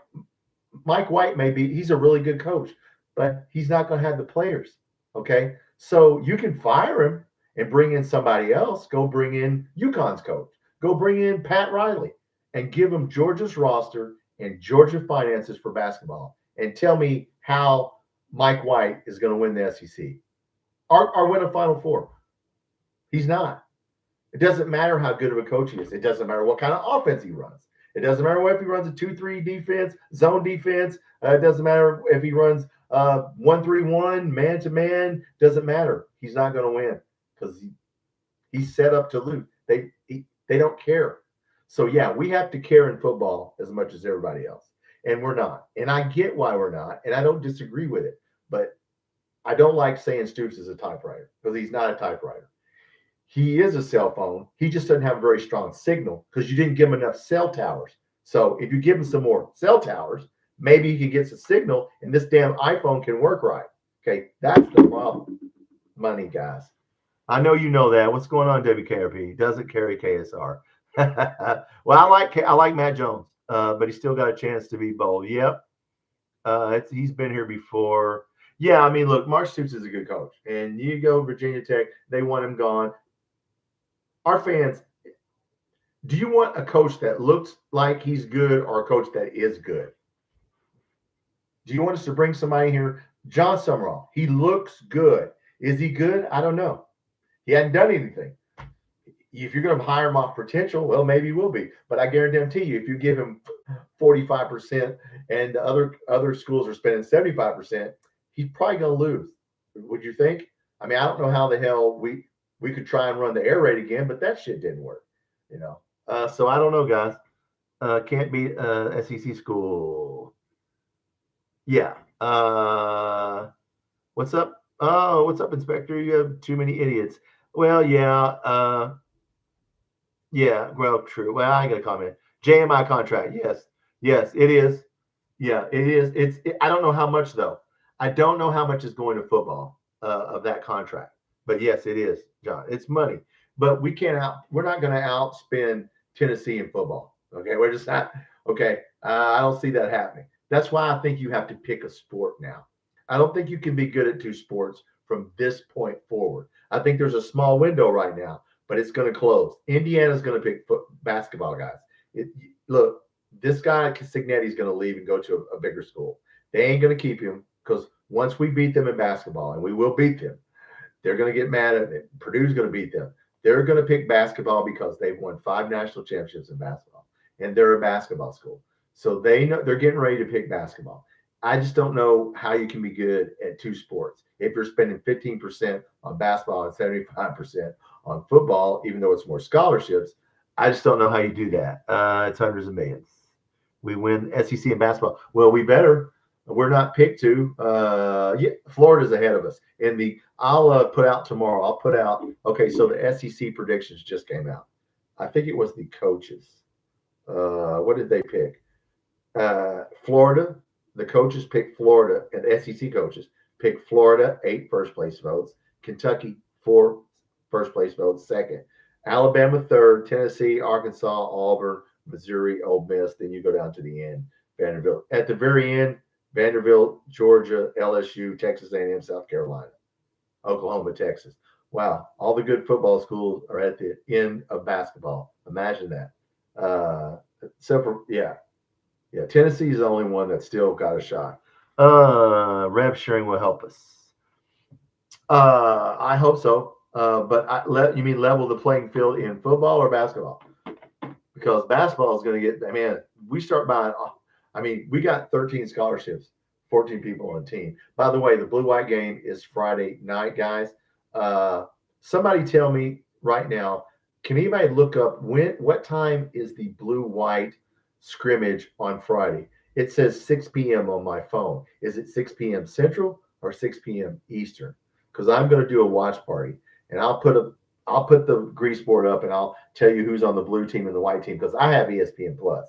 White he's a really good coach, but he's not going to have the players. Okay. So you can fire him and bring in somebody else. Go bring in UConn's coach. Go bring in Pat Riley and give him Georgia's roster and Georgia finances for basketball. And tell me how Mike White is going to win the SEC or win a Final Four. He's not. It doesn't matter how good of a coach he is. It doesn't matter what kind of offense he runs. It doesn't matter if he runs a 2-3 defense, zone defense. It doesn't matter if he runs 1-3-1, man-to-man. Doesn't matter. He's not going to win because he's set up to lose. They don't care. So, yeah, we have to care in football as much as everybody else. And we're not. And I get why we're not. And I don't disagree with it. But I don't like saying Stoops is a typewriter because he's not a typewriter. He is a cell phone. He just doesn't have a very strong signal because you didn't give him enough cell towers. So if you give him some more cell towers, maybe he can get some signal and this damn iPhone can work right. Okay, that's the problem. Money, guys. I know you know that. What's going on, WKRP? He doesn't carry KSR. Well, I like Matt Jones, but he's still got a chance to be bold. Yep. He's been here before. Yeah, I mean, look, Mark Stoops is a good coach. And you go Virginia Tech, they want him gone. Our fans, do you want a coach that looks like he's good or a coach that is good? Do you want us to bring somebody here? John Summerall, he looks good. Is he good? I don't know. He hadn't done anything. If you're going to hire him off potential, well, maybe he will be. But I guarantee you, if you give him 45% and other schools are spending 75%, he's probably going to lose. Would you think? I mean, I don't know how the hell we could try and run the air raid again, but that shit didn't work, So I don't know, guys. Can't beat SEC school. Yeah. What's up? Oh, what's up, Inspector? You have too many idiots. Well, yeah. Yeah, well, true. Well, I got a comment. JMI contract. Yes, it is. Yeah, it is. I don't know how much though. I don't know how much is going to football of that contract. But yes, it is, John. It's money. But we're not going to outspend Tennessee in football. Okay, we're just not. Okay, I don't see that happening. That's why I think you have to pick a sport now. I don't think you can be good at two sports from this point forward. I think there's a small window right now, but it's going to close. Indiana's going to pick basketball guys. Look, this guy Signetti is going to leave and go to a bigger school. They ain't going to keep him because once we beat them in basketball, and we will beat them, they're going to get mad at it. Purdue's going to beat them. They're going to pick basketball because they've won 5 national championships in basketball, and they're a basketball school. So they know they're getting ready to pick basketball. I just don't know how you can be good at two sports if you're spending 15% on basketball and 75% on football, even though it's more scholarships. I just don't know how you do that. It's hundreds of millions. We win SEC in basketball. Well, we better. We're not picked to. Yeah, Florida's ahead of us. In the, I'll put out tomorrow. I'll put out. Okay, so the SEC predictions just came out. I think it was the coaches. What did they pick? Florida. The coaches picked Florida, and the SEC coaches picked Florida 8 first place votes, Kentucky 4 first place votes second, Alabama third, Tennessee, Arkansas, Auburn, Missouri, Ole Miss. Then you go down to the end, Vanderbilt. At the very end, Vanderbilt, Georgia, LSU, Texas A&M, South Carolina, Oklahoma, Texas. Wow, all the good football schools are at the end of basketball. Imagine that. Except for yeah, Tennessee is the only one that's still got a shot. Rev sharing will help us. I hope so. You mean level the playing field in football or basketball? Because basketball is going to get. I mean, we start buying. I mean, we got 13 scholarships, 14 people on the team. By the way, the blue-white game is Friday night, guys. Somebody tell me right now. Can anybody look up what time is the blue-white scrimmage on Friday? It says 6 p.m. on my phone. Is it 6 p.m. Central or 6 p.m. Eastern? Because I'm going to do a watch party, and I'll put the grease board up, and I'll tell you who's on the blue team and the white team because I have ESPN Plus.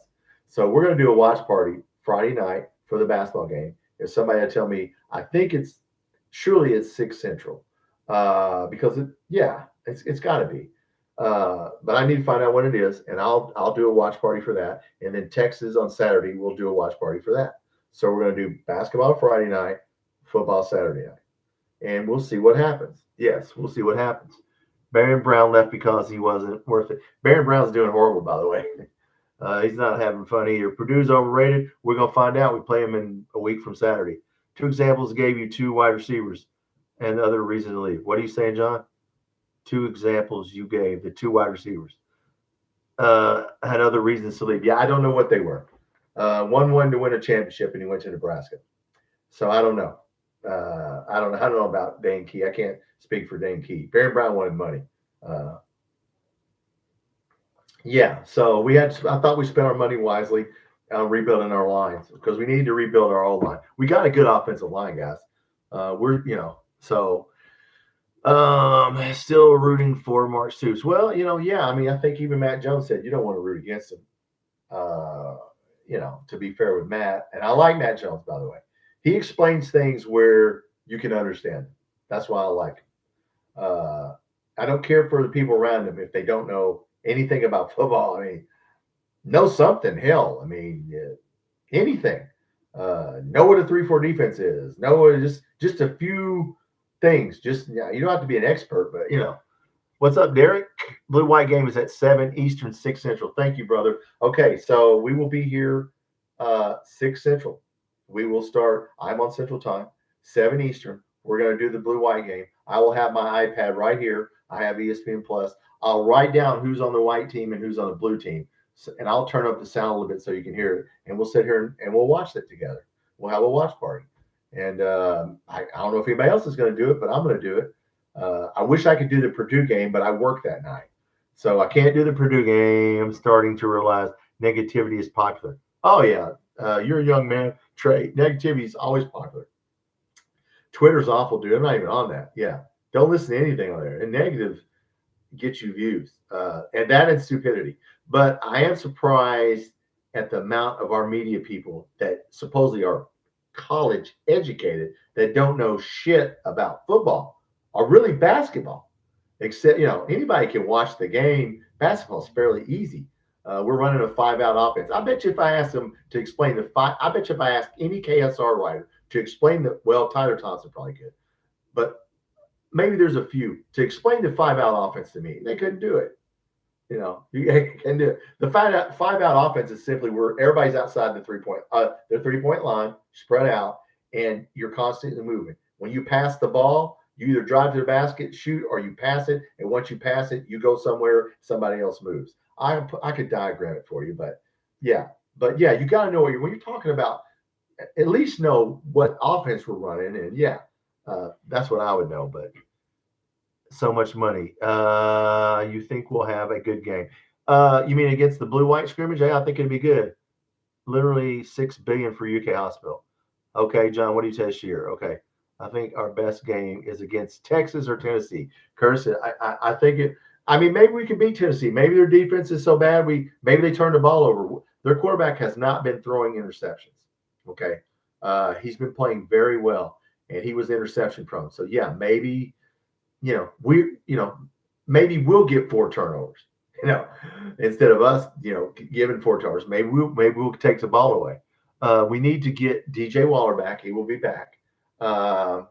So we're going to do a watch party Friday night for the basketball game. If somebody will tell me, I think surely it's 6 Central, because it's got to be. But I need to find out when it is, and I'll do a watch party for that. And then Texas on Saturday, we'll do a watch party for that. So we're going to do basketball Friday night, football Saturday night, and we'll see what happens. Yes, we'll see what happens. Baron Brown left because he wasn't worth it. Baron Brown's doing horrible, by the way. He's not having fun either. Purdue's overrated. We're going to find out. We play him in a week from Saturday. 2 examples gave you 2 wide receivers and other reason to leave. What are you saying, John? 2 examples you gave, the 2 wide receivers had other reasons to leave. Yeah, I don't know what they were. One wanted to win a championship, and he went to Nebraska. So I don't know. I don't know about Dane Key. I can't speak for Dane Key. Baron Brown wanted money. Yeah, so I thought we spent our money wisely on rebuilding our lines because we need to rebuild our old line. We got a good offensive line, guys. Still rooting for Mark Stoops. Well, I mean, I think even Matt Jones said you don't want to root against him. To be fair with Matt, and I like Matt Jones, by the way. He explains things where you can understand. That's why I like him. I don't care for the people around him if they don't know anything about football. I mean, know something. Hell, I mean, anything. Know what a 3-4 defense is. Know what just a few things. You don't have to be an expert, but What's up, Derek? Blue-white game is at 7 Eastern, 6 Central. Thank you, brother. Okay, so we will be here 6 Central. We will start. I'm on Central Time, 7 Eastern. We're going to do the blue-white game. I will have my iPad right here. I have ESPN Plus. I'll write down who's on the white team and who's on the blue team, and I'll turn up the sound a little bit so you can hear it. And we'll sit here and we'll watch it together. We'll have a watch party. And I don't know if anybody else is going to do it, but I'm going to do it. I wish I could do the Purdue game, but I work that night. So I can't do the Purdue game. I'm starting to realize negativity is popular. Oh, yeah. You're a young man, Trey. Negativity is always popular. Twitter's awful, dude. I'm not even on that. Yeah. Don't listen to anything on there. And negative gets you views. And that is stupidity. But I am surprised at the amount of our media people that supposedly are college educated that don't know shit about football or really basketball. Except, anybody can watch the game. Basketball is fairly easy. We're running a 5-out offense. I bet you if I asked them to explain I bet you if I asked any KSR writer to explain Tyler Thompson probably could. But maybe there's a few to explain the 5-out offense to me. They couldn't do it. You can do it. The 5-out offense is simply where everybody's outside the 3-point line, spread out, and you're constantly moving. When you pass the ball, you either drive to the basket, shoot, or you pass it. And once you pass it, you go somewhere, somebody else moves. I could diagram it for you, but yeah, you got to know when you're talking about at least know what offense we're running. And yeah, that's what I would know. But so much money. You think we'll have a good game? You mean against the blue-white scrimmage? Yeah, I think it'd be good. Literally $6 billion for UK Hospital. Okay, John, what do you say this year? Okay, I think our best game is against Texas or Tennessee. Curtis, I think it. I mean, maybe we can beat Tennessee. Maybe their defense is so bad maybe they turn the ball over. Their quarterback has not been throwing interceptions. Okay, he's been playing very well, and he was interception prone. So yeah, maybe maybe we'll get 4 turnovers. Instead of us, giving 4 turnovers, maybe we'll take the ball away. We need to get DJ Waller back. He will be back. I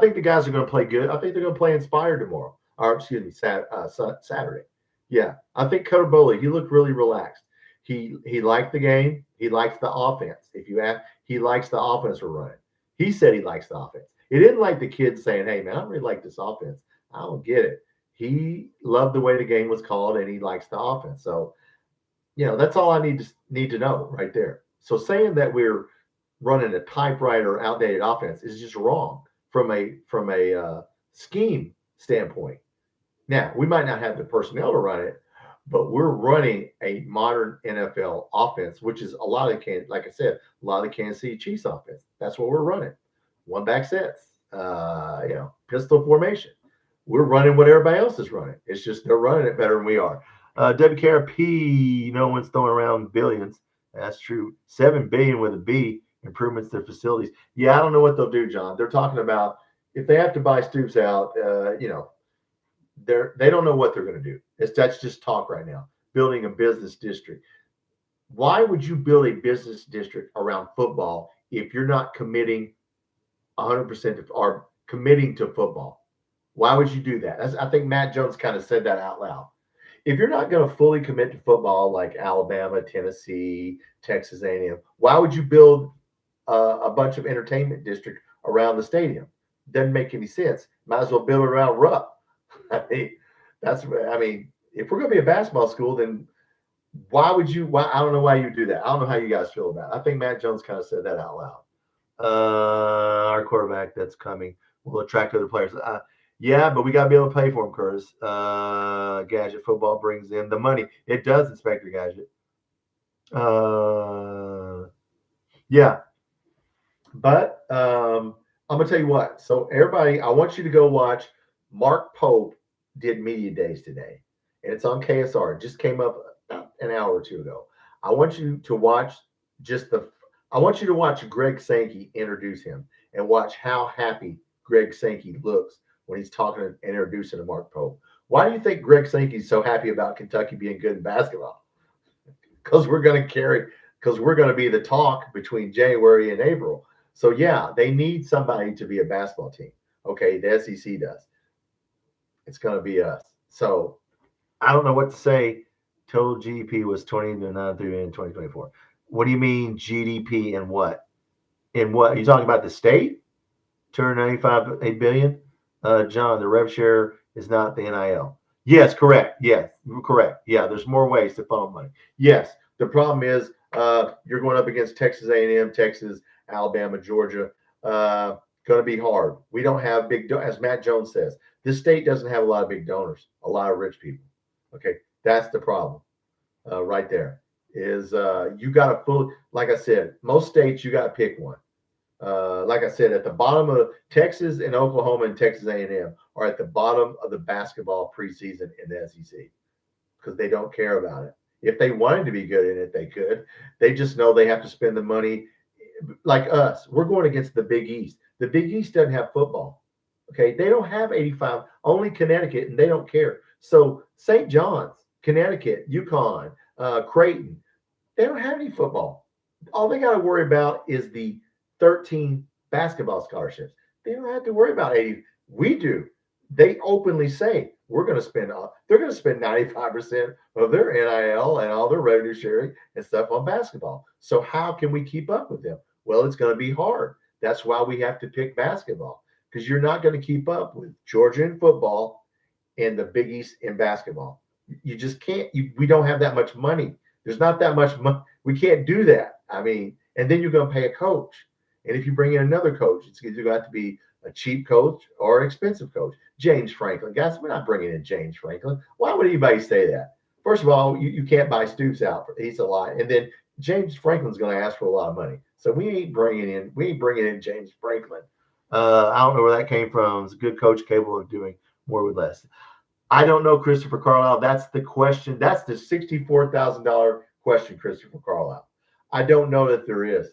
think the guys are going to play good. I think they're going to play inspired tomorrow. Or excuse me, Saturday. Yeah, I think Cutter Bowley, he looked really relaxed. He liked the game. He likes the offense. If you ask, he likes the offense we're running. He said he likes the offense. He didn't like the kids saying, "Hey man, I don't really like this offense. I don't get it." He loved the way the game was called, and he likes the offense. So, that's all I need to know right there. So saying that we're running a typewriter outdated offense is just wrong from a scheme standpoint. Now, we might not have the personnel to run it, but we're running a modern NFL offense, which is like I said, a lot of the Kansas City Chiefs offense. That's what we're running. One back sets, pistol formation. We're running what everybody else is running. It's just they're running it better than we are. WKRP, no one's throwing around billions. That's true. $7 billion with a B, improvements to facilities. Yeah, I don't know what they'll do, John. They're talking about if they have to buy Stoops out, they don't know what they're going to do. That's just talk right now. Building a business district. Why would you build a business district around football if you're not committing 100% or committing to football? Why would you do that? I think Matt Jones kind of said that out loud. If you're not going to fully commit to football like Alabama, Tennessee, Texas A&M, why would you build a bunch of entertainment district around the stadium? Doesn't make any sense. Might as well build it around Rupp. If we're going to be a basketball school, then why would you? I don't know why you do that. I don't know how you guys feel about it. I think Matt Jones kind of said that out loud. Our quarterback that's coming will attract other players. Yeah, but we got to be able to pay for him, Curtis. Gadget football brings in the money. It does, Inspector Gadget. Yeah. But I'm going to tell you what. So, everybody, I want you to go watch. Mark Pope did Media Days today, and it's on KSR. It just came up an hour or two ago. I want you to watch Greg Sankey introduce him and watch how happy Greg Sankey looks when he's talking and introducing to Mark Pope. Why do you think Greg Sankey's so happy about Kentucky being good in basketball? Because we're going to be the talk between January and April. So yeah, they need somebody to be a basketball team. Okay, the SEC does. It's going to be us. So I don't know what to say. Total GDP was 20.93 in 2024. What do you mean GDP and what? In what? Are you talking about the state? 295 billion? John, the rev share is not the NIL. Yes, correct. Yes, correct. Yeah, there's more ways to funnel money. Yes, the problem is you're going up against Texas A&M, Texas, Alabama, Georgia. Going to be hard. We don't have as Matt Jones says, this state doesn't have a lot of big donors, a lot of rich people. Okay, that's the problem right there. Is you got to fully, like I said, most states you got to pick one. Like I said, at the bottom of Texas and Oklahoma and Texas A&M are at the bottom of the basketball preseason in the SEC because they don't care about it. If they wanted to be good in it, they could. They just know they have to spend the money. Like us, we're going against the Big East. The Big East doesn't have football. Okay, they don't have 85, only Connecticut, and they don't care. So St. John's, Connecticut, UConn, Creighton, they don't have any football. All they got to worry about is the 13 basketball scholarships. They don't have to worry about 80. We do. They openly say they're going to spend 95% of their NIL and all their revenue sharing and stuff on basketball. So how can we keep up with them? Well, it's going to be hard. That's why we have to pick basketball, because you're not going to keep up with Georgia in football and the Big East in basketball. You just can't. We don't have that much money. There's not that much money. We can't do that. I mean, and then you're going to pay a coach. And if you bring in another coach, it's either got to be a cheap coach or an expensive coach. James Franklin. Guys, we're not bringing in James Franklin. Why would anybody say that? First of all, you can't buy Stoops out. He's a lie. And then James Franklin's going to ask for a lot of money. So we ain't bringing in James Franklin. I don't know where that came from. It's a good coach capable of doing more with less. I don't know, Christopher Carlisle. That's the question. That's the $64,000 question, Christopher Carlisle. I don't know that there is.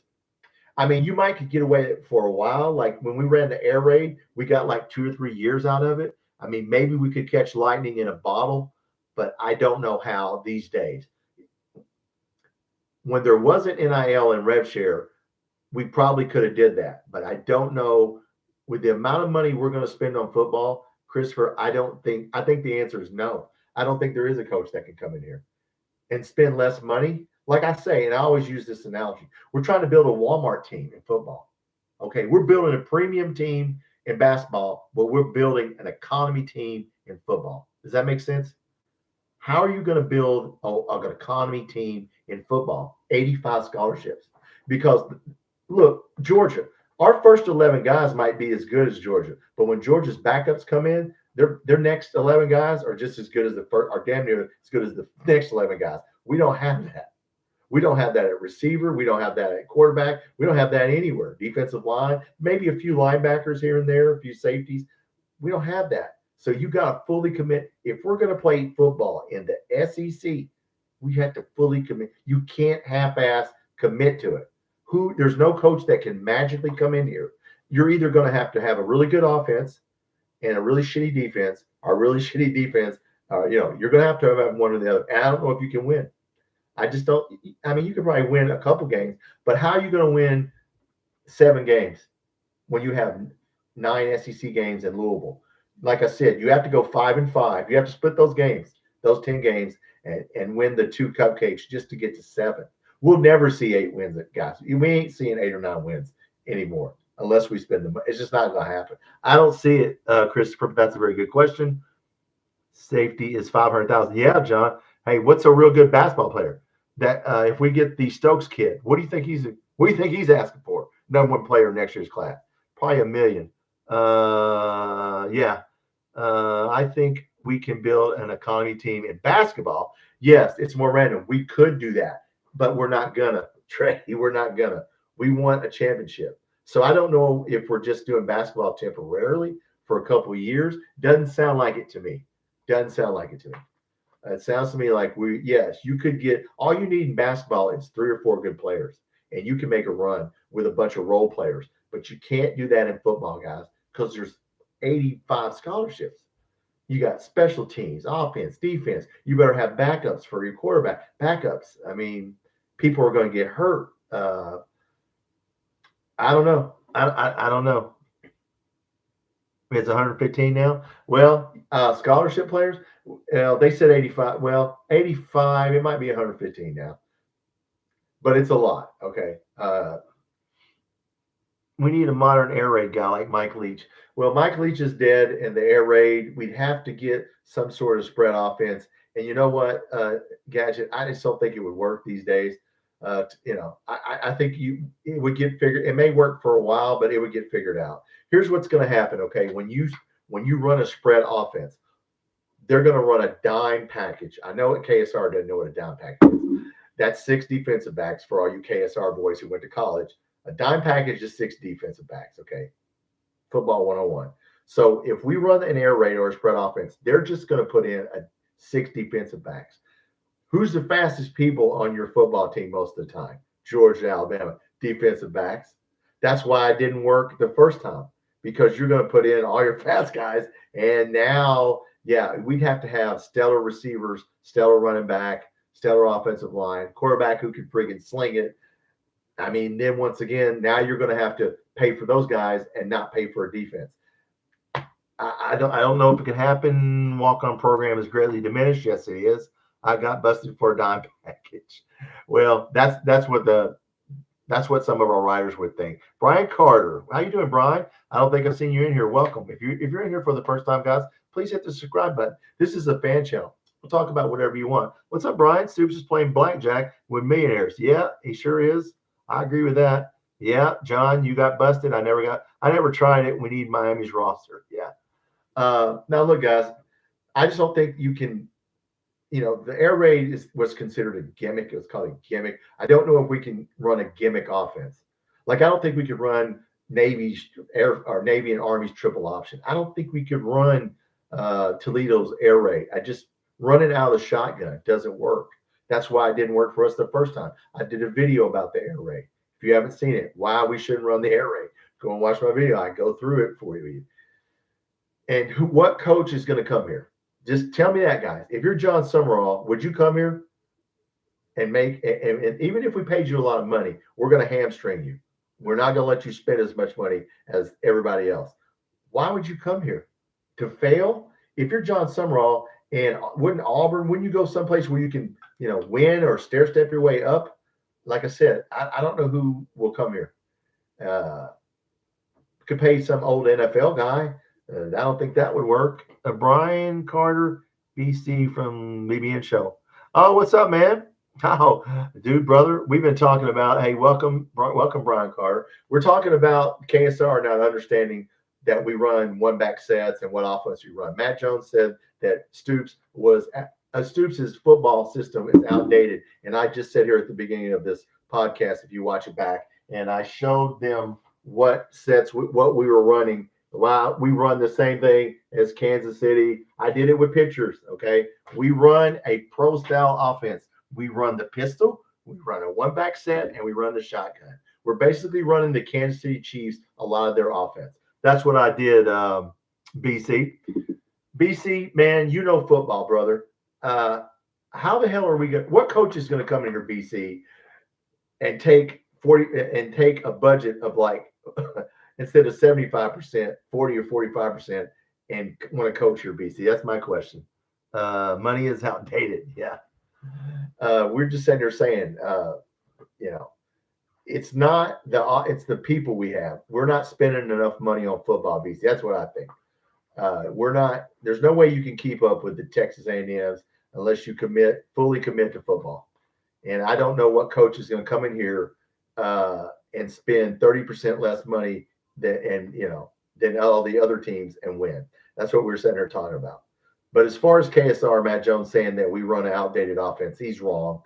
I mean, you might could get away for a while. Like when we ran the air raid, we got like 2 or 3 years out of it. I mean, maybe we could catch lightning in a bottle, but I don't know how these days. When there wasn't NIL and rev share, we probably could have did that. But I don't know with the amount of money we're going to spend on football, Christopher, I think the answer is no. I don't think there is a coach that can come in here and spend less money. Like I say, and I always use this analogy, we're trying to build a Walmart team in football. Okay, we're building a premium team in basketball, but we're building an economy team in football. Does that make sense? How are you going to build an economy team in football? 85 scholarships. Because, look, Georgia, our first 11 guys might be as good as Georgia, but when Georgia's backups come in, their next 11 guys are just as good as the first, or damn near as good as the next 11 guys. We don't have that. We don't have that at receiver. We don't have that at quarterback. We don't have that anywhere. Defensive line, maybe a few linebackers here and there, a few safeties. We don't have that. So you got to fully commit. If we're going to play football in the SEC, we have to fully commit. You can't half-ass commit to it. There's no coach that can magically come in here. You're either going to have a really good offense and a really shitty defense, or a really shitty defense. You're going to have one or the other. And I don't know if you can win. I just don't. I mean, you can probably win a couple games, but how are you going to win 7 games when you have 9 SEC games in Louisville? Like I said, you have to go 5-5. You have to split those games, those 10 games, and win the 2 cupcakes just to get to 7. We'll never see 8 wins, guys. We ain't seeing 8 or 9 wins anymore unless we spend the money. It's just not going to happen. I don't see it, Christopher. But that's a very good question. Safety is 500,000. Yeah, John. Hey, what's a real good basketball player? That if we get the Stokes kid, what do you think he's asking for? Number 1 player in next year's class, probably $1 million. I think we can build an economy team in basketball. Yes, it's more random. We could do that, but we're not gonna, Trey. We're not gonna. We want a championship. So I don't know if we're just doing basketball temporarily for a couple of years. Doesn't sound like it to me. It sounds to me like you could get all you need in basketball is 3 or 4 good players, and you can make a run with a bunch of role players. But you can't do that in football, guys, because there's 85 scholarships. You got special teams, offense, defense. You better have backups for your quarterback. Backups. I mean, people are going to get hurt. I don't know. I don't know. It's 115 now. Well, scholarship players. They said 85. Well, 85. It might be 115 now, but it's a lot. Okay. We need a modern air raid guy like Mike Leach. Well, Mike Leach is dead, and the air raid. We'd have to get some sort of spread offense. And you know what, Gadget? I just don't think it would work these days. I think it would get figured. It may work for a while, but it would get figured out. Here's what's going to happen. Okay, when you run a spread offense, they're going to run a dime package. I know KSR doesn't know what a dime package is. That's 6 defensive backs for all you KSR boys who went to college. A dime package is 6 defensive backs. Okay, football 101. So if we run an air raid or a spread offense, they're just going to put in 6 defensive backs. Who's the fastest people on your football team most of the time? Georgia, Alabama, defensive backs. That's why it didn't work the first time, because you're going to put in all your fast guys. And now, we'd have to have stellar receivers, stellar running back, stellar offensive line, quarterback who can friggin' sling it. I mean, then once again, now you're going to have to pay for those guys and not pay for a defense. I don't know if it can happen. Walk-on program is greatly diminished. Yes, it is. I got busted for a dime package. Well, that's what some of our writers would think. Brian Carter, how you doing, Brian? I don't think I've seen you in here. Welcome. If you're in here for the first time, guys, please hit the subscribe button. This is a fan channel. We'll talk about whatever you want. What's up, Brian? Stoops is playing blackjack with millionaires. Yeah, he sure is. I agree with that. Yeah, John, you got busted. I never tried it. We need Miami's roster. Yeah. Now look, guys, I just don't think you can. The air raid was considered a gimmick. It was called a gimmick. I don't know if we can run a gimmick offense. Like I don't think we could run Navy's air or Navy and Army's triple option. I don't think we could run Toledo's air raid. I just running out of the shotgun doesn't work. That's why it didn't work for us the first time. I did a video about the air raid. If you haven't seen it, why we shouldn't run the air raid, go and watch my video. I go through it for you. And what coach is going to come here? Just tell me that, guys. If you're John Summerall, would you come here and and even if we paid you a lot of money, we're going to hamstring you. We're not going to let you spend as much money as everybody else. Why would you come here? To fail? If you're John Summerall and wouldn't you go someplace where you can, win or stair step your way up? Like I said, I don't know who will come here. Could pay some old NFL guy. I don't think that would work. Brian Carter, BC from BBN Show. Oh, what's up, man? Oh, dude, brother, we've been talking about, hey, welcome, Brian Carter. We're talking about KSR not understanding that we run one back sets and what offense we run. Matt Jones said that Stoops' football system is outdated. And I just said here at the beginning of this podcast, if you watch it back, and I showed them what we were running. Wow, we run the same thing as Kansas City. I did it with pictures, okay? We run a pro-style offense. We run the pistol, we run a one-back set, and we run the shotgun. We're basically running the Kansas City Chiefs a lot of their offense. That's what I did, BC. BC, man, you know football, brother. How the hell are we going? What coach is going to come in here, BC, and take a budget of like instead of 75%, 40 or 45%, and want to coach your BC? That's my question. Money is outdated. Yeah. We're just sitting here saying, it's the people we have. We're not spending enough money on football, BC. That's what I think. There's no way you can keep up with the Texas A&Ms unless you fully commit to football. And I don't know what coach is going to come in here and spend 30% less money than all the other teams and win. That's what we're sitting here talking about. But as far as KSR, Matt Jones saying that we run an outdated offense, he's wrong.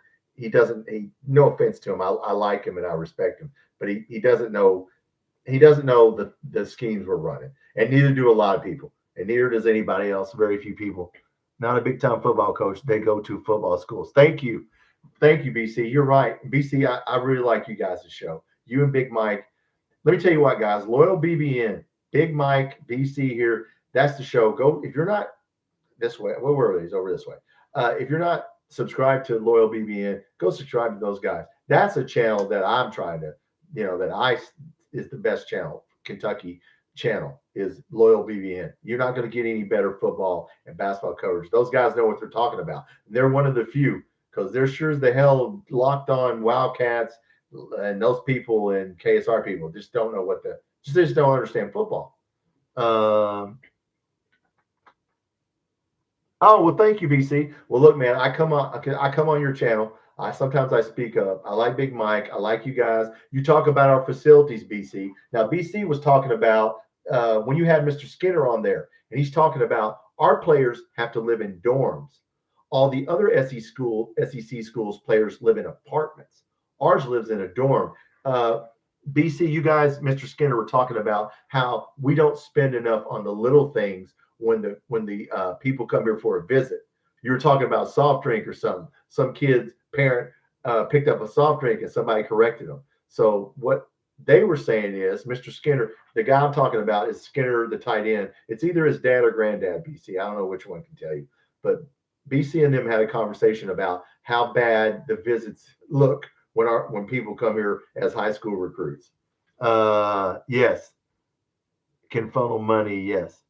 No offense to him. I like him and I respect him, but he doesn't know the schemes we're running. And neither do a lot of people. And neither does anybody else. Very few people. Not a big time football coach. They go to football schools. Thank you. Thank you, BC. You're right. BC, I really like you guys' show. You and Big Mike. Let me tell you what, guys. Loyal BBN, Big Mike, BC here. That's the show. Go if you're not this way. Well, where are these? Over this way. If you're not subscribed to Loyal BBN, go subscribe to those guys. That's a channel that I'm trying to, is the best channel. Kentucky channel is Loyal BBN. You're not going to get any better football and basketball coverage. Those guys know what they're talking about. They're one of the few because they're sure as the hell locked on Wildcats and those people and KSR people just don't know just don't understand football. Oh, well, thank you, BC. Well, look, man, I come on your channel. Sometimes I speak up. I like Big Mike. I like you guys. You talk about our facilities, BC. Now, BC was talking about when you had Mr. Skinner on there, and he's talking about our players have to live in dorms. All the other SEC schools players live in apartments. Ours lives in a dorm. BC, you guys, Mr. Skinner, were talking about how we don't spend enough on the little things when the people come here for a visit. You were talking about soft drink or something. Some kid's parent picked up a soft drink and somebody corrected them. So what they were saying is, Mr. Skinner, the guy I'm talking about is Skinner, the tight end. It's either his dad or granddad, BC. I don't know which one can tell you. But BC and them had a conversation about how bad the visits look when people come here as high school recruits. Yes. Can funnel money, yes.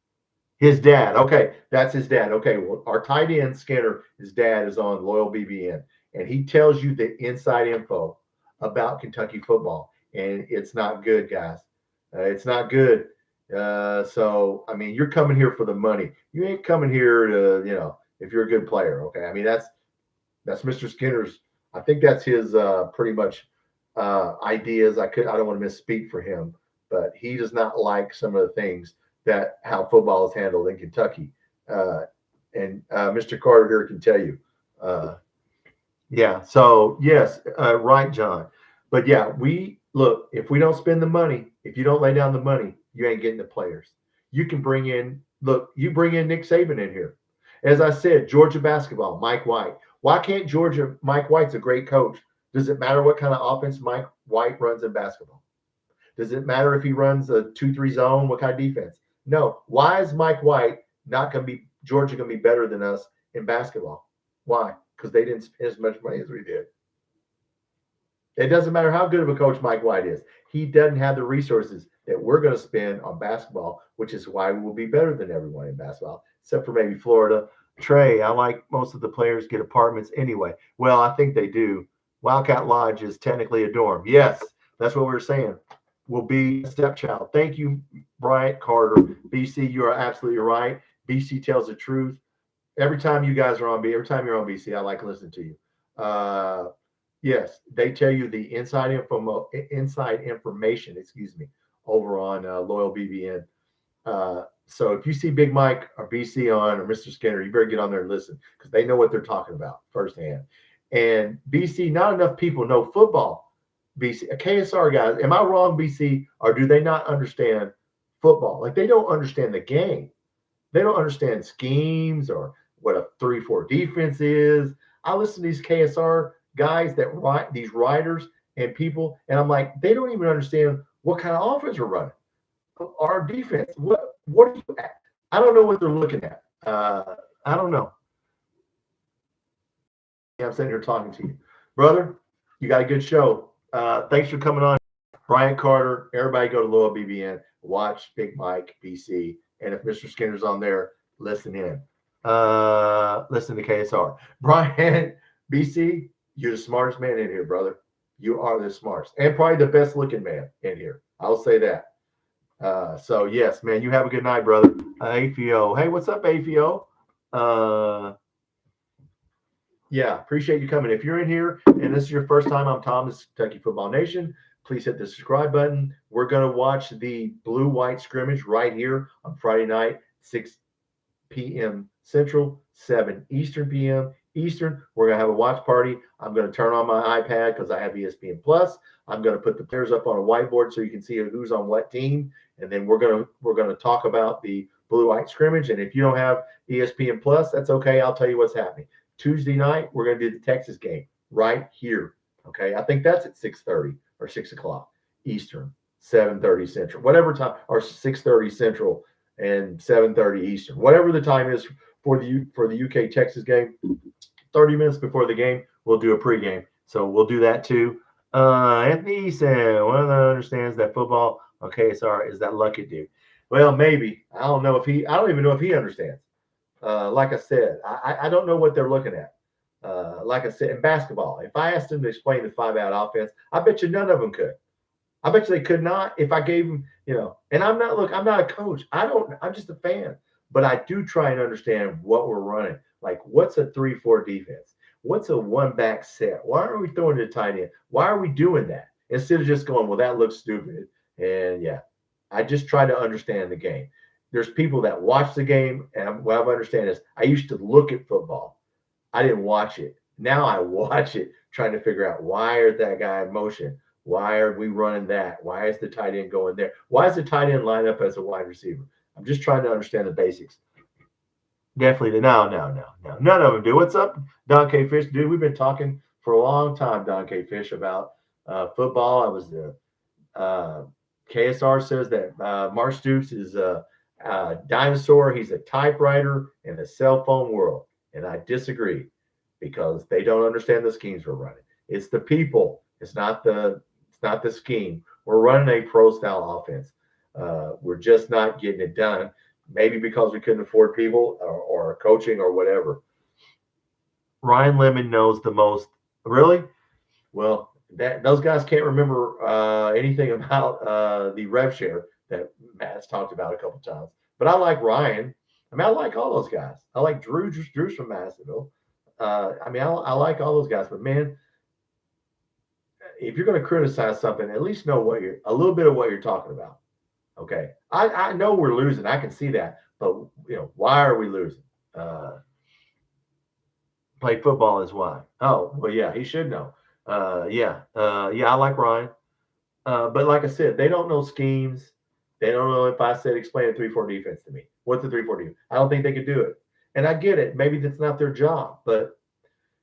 His dad. Okay, that's his dad. Okay, well, our tight end, Skinner, his dad is on Loyal BBN, and he tells you the inside info about Kentucky football, and it's not good, guys. It's not good. So, I mean, you're coming here for the money. You ain't coming here to, if you're a good player, okay? I mean, that's Mr. Skinner's. I think that's his pretty much ideas. I don't want to misspeak for him, but he does not like some of the things that how football is handled in Kentucky. And Mr. Carter here can tell you. Yeah. So yes, right, John. But yeah, we look, if we don't spend the money, if you don't lay down the money, you ain't getting the players. You can bring in, look, you bring in Nick Saban in here. As I said, Georgia basketball, Mike White. Why can't Georgia, Mike White's a great coach. Does it matter what kind of offense Mike White runs in basketball? Does it matter if he runs a 2-3 zone? What kind of defense? No. Why is Mike White not going to be, Georgia going to be better than us in basketball? Why? Because they didn't spend as much money as we did. It doesn't matter how good of a coach Mike White is. He doesn't have the resources that we're going to spend on basketball, which is why we will be better than everyone in basketball, except for maybe Florida. Trey, I like most of the players get apartments anyway. Well, I think they do. Wildcat Lodge is technically a dorm. Yes, that's what we were saying. Will be a stepchild. Thank you, Bryant Carter. BC, you are absolutely right. BC tells the truth. Every time you guys are on every time you're on BC, I like listening to you. Yes, they tell you the inside information, over on Loyal BBN. So if you see Big Mike or BC on or Mr. Skinner, you better get on there and listen because they know what they're talking about firsthand. And BC, not enough people know football. BC, KSR guys, am I wrong, BC, or do they not understand football? Like they don't understand the game. They don't understand schemes or what a 3-4 defense is. I listen to these KSR guys that write these writers and people, and I'm like, they don't even understand what kind of offense we're running. Our defense, what are you at? I don't know what they're looking at. I don't know. Yeah, I'm sitting here talking to you. Brother, you got a good show. Thanks for coming on. Brian Carter, everybody go to Loyal BBN, watch Big Mike, BC, and if Mr. Skinner's on there, listen in. Listen to KSR. Brian, BC, you're the smartest man in here, brother. You are the smartest and probably the best looking man in here. I'll say that. So yes, man, you have a good night, brother. AFO. Hey, what's up, AFO? Yeah, appreciate you coming. If you're in here and this is your first time, I'm Tom, this is Kentucky Football Nation. Please hit the subscribe button. We're going to watch the blue-white scrimmage right here on Friday night, 6 p.m. Central, 7 Eastern p.m. Eastern. We're going to have a watch party. I'm going to turn on my iPad because I have ESPN Plus. I'm going to put the players up on a whiteboard so you can see who's on what team. And then we're going to talk about the blue-white scrimmage. And if you don't have ESPN Plus, that's okay. I'll tell you what's happening. Tuesday night, we're going to do the Texas game right here. Okay, I think that's at 6:30 or 6 o'clock Eastern, 7:30 Central, whatever time, or 6:30 Central and 7:30 Eastern, whatever the time is for the UK Texas game. 30 minutes before the game, we'll do a pregame. So we'll do that too. Anthony said one of them understands that football on KSR is that lucky dude. Well, maybe. I don't even know if he understands. Like I said, I don't know what they're looking at. Like I said, in basketball, if I asked them to explain the 5-out offense, I bet you none of them could. I bet you they could not if I gave them, and I'm not a coach. I'm just a fan. But I do try and understand what we're running. Like, what's a 3-4 defense? What's a one-back set? Why are we throwing to the tight end? Why are we doing that? Instead of just going, well, that looks stupid. And, yeah, I just try to understand the game. There's people that watch the game, and what I understand is I used to look at football. I didn't watch it. Now I watch it, trying to figure out why is that guy in motion? Why are we running that? Why is the tight end going there? Why is the tight end lined up as a wide receiver? I'm just trying to understand the basics. Definitely. No. None of them do. What's up, Don K. Fish? Dude, we've been talking for a long time, Don K. Fish, about football. I was KSR says that Mark Stoops is a dinosaur. He's a typewriter in the cell phone world. And I disagree because they don't understand the schemes we're running. It's the people. It's not the scheme. We're running a pro-style offense. We're just not getting it done. Maybe because we couldn't afford people or coaching or whatever. Ryan Lemon knows the most. Really? Well, those guys can't remember anything about the rev share that Matt's talked about a couple times. But I like Ryan. I mean, I like all those guys. I like Drew's from Madisonville. I like all those guys. But, man, if you're going to criticize something, at least know a little bit of what you're talking about. Okay. I know we're losing. I can see that. But, why are we losing? Play football is why. Oh, well, yeah, he should know. Yeah. I like Ryan. But like I said, they don't know schemes. They don't know if I said explain a 3-4 defense to me. What's a 3-4 defense? I don't think they could do it. And I get it. Maybe that's not their job. But,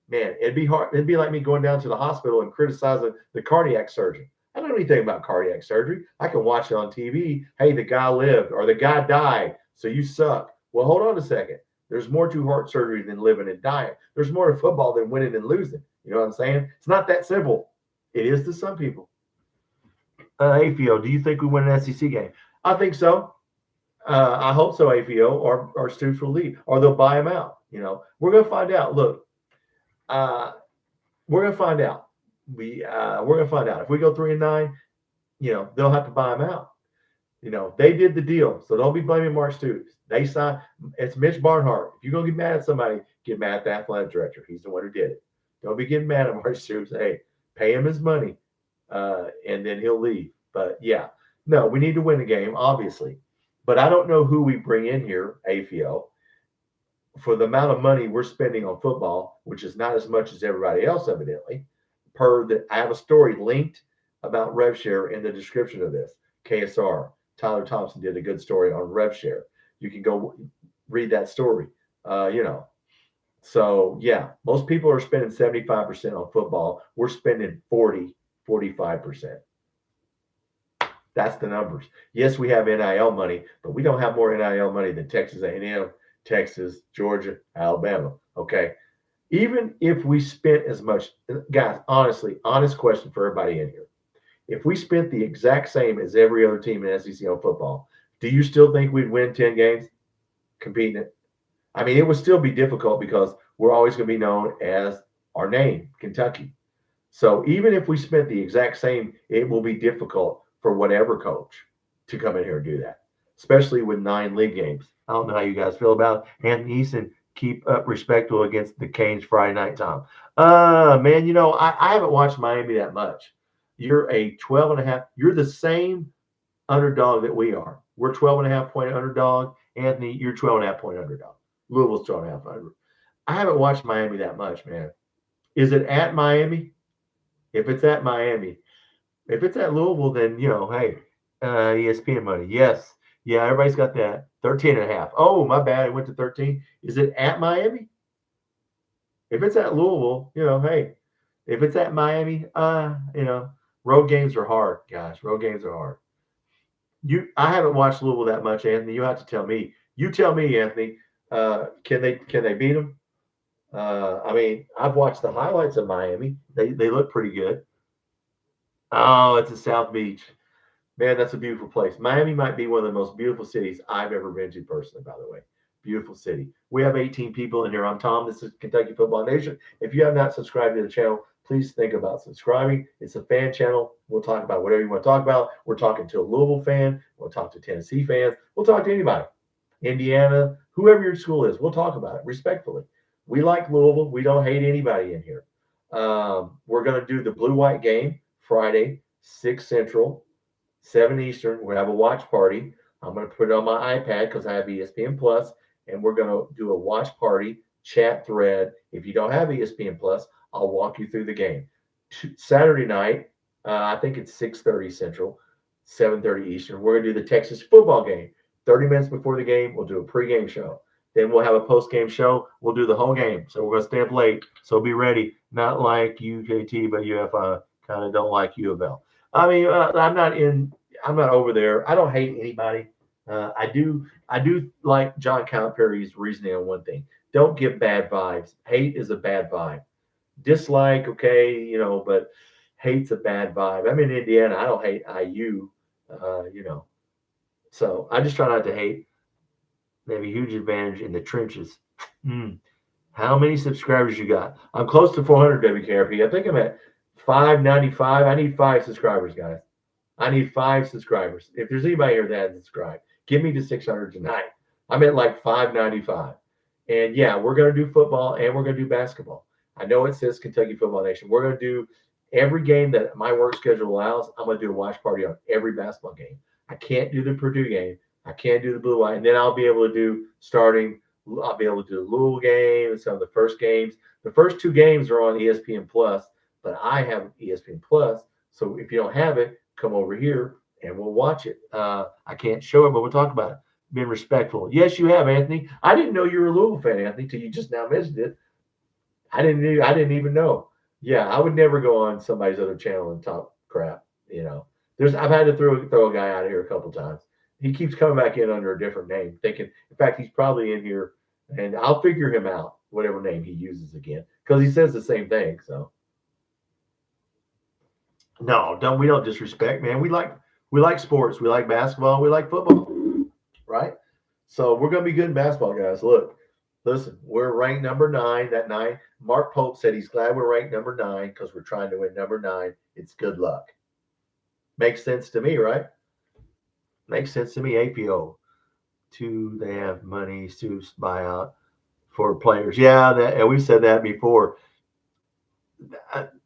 man, it'd be hard. It'd be like me going down to the hospital and criticizing the cardiac surgeon. I don't know anything about cardiac surgery. I can watch it on TV. Hey, the guy lived or the guy died, so you suck. Well, hold on a second. There's more to heart surgery than living and dying. There's more to football than winning and losing. You know what I'm saying? It's not that simple. It is to some people. AFO, do you think we win an SEC game? I think so. I hope so, AFO, or Stoops will leave, or they'll buy him out. We're going to find out. Look, we're going to find out. We're going to find out. If we go 3-9, they'll have to buy him out. They did the deal, so don't be blaming Mark Stoops. They signed. It's Mitch Barnhart. If you're going to get mad at somebody, get mad at the athletic director. He's the one who did it. Don't be getting mad at Mark Stoops. Hey, pay him his money, and then he'll leave. But, yeah, no, we need to win the game, obviously. But I don't know who we bring in here, AFL, for the amount of money we're spending on football, which is not as much as everybody else, evidently. I have a story linked about RevShare in the description of this. KSR, Tyler Thompson did a good story on RevShare. You can go read that story. So, yeah, most people are spending 75% on football. We're spending 45%. That's the numbers. Yes, we have NIL money, but we don't have more NIL money than Texas A&M, Texas, Georgia, Alabama. Okay. Even if we spent as much, guys, honestly, honest question for everybody in here. If we spent the exact same as every other team in SEC on football, do you still think we'd win 10 games competing it? I mean, it would still be difficult because we're always going to be known as our name, Kentucky. So even if we spent the exact same, it will be difficult for whatever coach to come in here and do that, especially with 9 league games. I don't know how you guys feel about it. Anthony Easton, keep up respectful against the Canes Friday night, Tom. Man, I haven't watched Miami that much. You're a 12.5. You're the same underdog that we are. We're 12.5 point underdog. Anthony, you're 12.5 point underdog. Louisville's 12.5 under. I haven't watched Miami that much, man. Is it at Miami? If it's at Miami, if it's at Louisville, then, hey, ESPN money. Yes. Yeah, everybody's got that. 13.5. Oh, my bad. It went to 13. Is it at Miami? If it's at Louisville, hey, if it's at Miami, road games are hard, guys. Road games are hard. I haven't watched Louisville that much, Anthony. You have to tell me. You tell me, Anthony. Can they beat them? I mean, I've watched the highlights of Miami. They look pretty good. Oh, it's in South Beach. Man, that's a beautiful place. Miami might be one of the most beautiful cities I've ever been to personally, by the way. Beautiful city. We have 18 people in here. I'm Tom. This is Kentucky Football Nation. If you have not subscribed to the channel, please think about subscribing. It's a fan channel. We'll talk about whatever you want to talk about. We're talking to a Louisville fan. We'll talk to Tennessee fans. We'll talk to anybody. Indiana, whoever your school is, we'll talk about it respectfully. We like Louisville. We don't hate anybody in here. We're going to do the blue-white game Friday, 6 Central, 7 Eastern. We're going to have a watch party. I'm going to put it on my iPad because I have ESPN Plus, and we're going to do a watch party chat thread. If you don't have ESPN Plus, I'll walk you through the game. Saturday night, I think it's 6:30 Central, 7:30 Eastern. We're going to do the Texas football game. 30 minutes before the game, we'll do a pregame show. Then we'll have a postgame show. We'll do the whole game. So we're going to stay up late. So be ready. Not like UKT, but UFI. Kind of don't like U of L. I mean, I'm not over there. I don't hate anybody. I do like John Calipari's reasoning on one thing. Don't give bad vibes. Hate is a bad vibe. Dislike, okay, but hate's a bad vibe. I'm in Indiana. I don't hate IU, So I just try not to hate. They have a huge advantage in the trenches. How many subscribers you got? I'm close to 400 WKRP. I think I'm at 595. I need 5 subscribers, guys. I need 5 subscribers. If there's anybody here that hasn't subscribed, give me to 600 tonight. I'm at like 595. And yeah, we're going to do football and we're going to do basketball. I know it says Kentucky Football Nation. We're going to do Every game that my work schedule allows, I'm going to do a watch party on every basketball game. I can't do the Purdue game. I can't do the Blue White. And then I'll be able to do I'll be able to do the Louisville game and some of the first games. The first two games are on ESPN Plus, but I have ESPN Plus. So if you don't have it, come over here and we'll watch it. I can't show it, but we'll talk about it. Being respectful. Yes, you have, Anthony. I didn't know you were a Louisville fan, Anthony, till you just now mentioned it. I didn't even know. Yeah, I would never go on somebody's other channel and talk crap. You know, I've had to throw a guy out of here a couple times. He keeps coming back in under a different name, thinking. In fact, he's probably in here, and I'll figure him out whatever name he uses again because he says the same thing. So no, we don't disrespect, man. We like sports. We like basketball. We like football, right? So we're gonna be good in basketball, guys. Look, listen, we're ranked number 9. That 9, Mark Pope said he's glad we're ranked number 9 because we're trying to win number 9. It's good luck. Makes sense to me, right? Makes sense to me. APO. They have money to buy out for players. Yeah, we've said that before.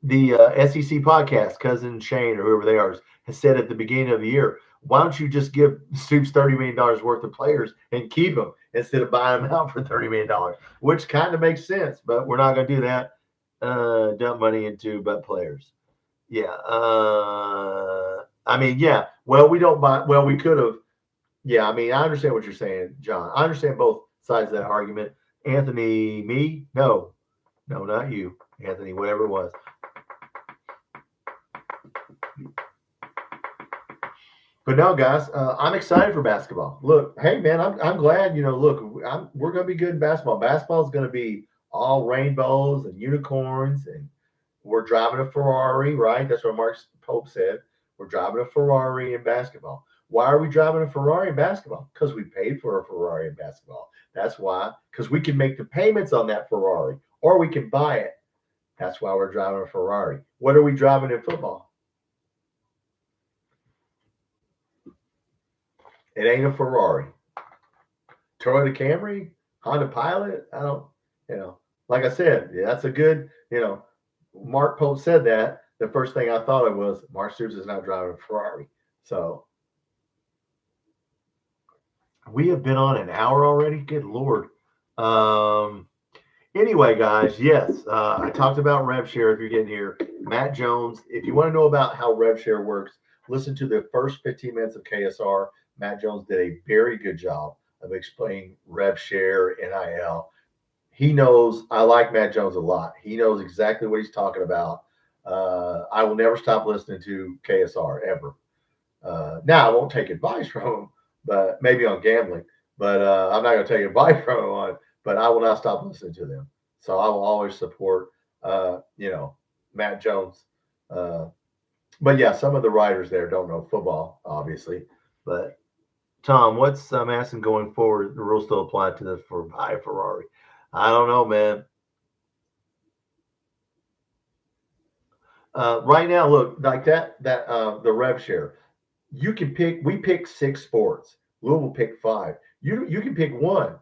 The SEC podcast, Cousin Shane or whoever they are, has said at the beginning of the year, why don't you just give Stoops $30 million worth of players and keep them instead of buying them out for $30 million, which kind of makes sense, but we're not going to do that. Dump money into but players. Yeah. I mean, yeah. Well, we don't buy. Well, we could have. Yeah. I mean, I understand what you're saying, John. I understand both sides of that argument. Anthony, me? No, not you, Anthony, whatever it was. But no, guys, I'm excited for basketball. Look, hey, man, I'm glad, look, we're going to be good in basketball. Basketball is going to be all rainbows and unicorns, and we're driving a Ferrari, right? That's what Mark Pope said. We're driving a Ferrari in basketball. Why are we driving a Ferrari in basketball? Because we paid for a Ferrari in basketball. That's why, because we can make the payments on that Ferrari, or we can buy it. That's why we're driving a Ferrari. What are we driving in football? It ain't a Ferrari. Toyota Camry, Honda Pilot. I don't, like I said, yeah, that's a good, Mark Pope said that. The first thing I thought of was Mark Stoops is not driving a Ferrari. So we have been on an hour already. Good Lord. Anyway, guys, yes, I talked about RevShare if you're getting here. Matt Jones, if you want to know about how RevShare works, listen to the first 15 minutes of KSR. Matt Jones did a very good job of explaining RevShare, NIL. He knows, I like Matt Jones a lot. He knows exactly what he's talking about. I will never stop listening to KSR ever. Now, I won't take advice from him, but maybe on gambling, but I'm not going to take advice from him on, but I will not stop listening to them. So I will always support, Matt Jones. But yeah, some of the writers there don't know football, obviously. But Tom, what's I'm asking going forward? The rules still apply to the buy Ferrari. I don't know, man. Right now, look like that the rev share. You can pick. We pick 6 sports. Louisville pick 5. You can pick 1.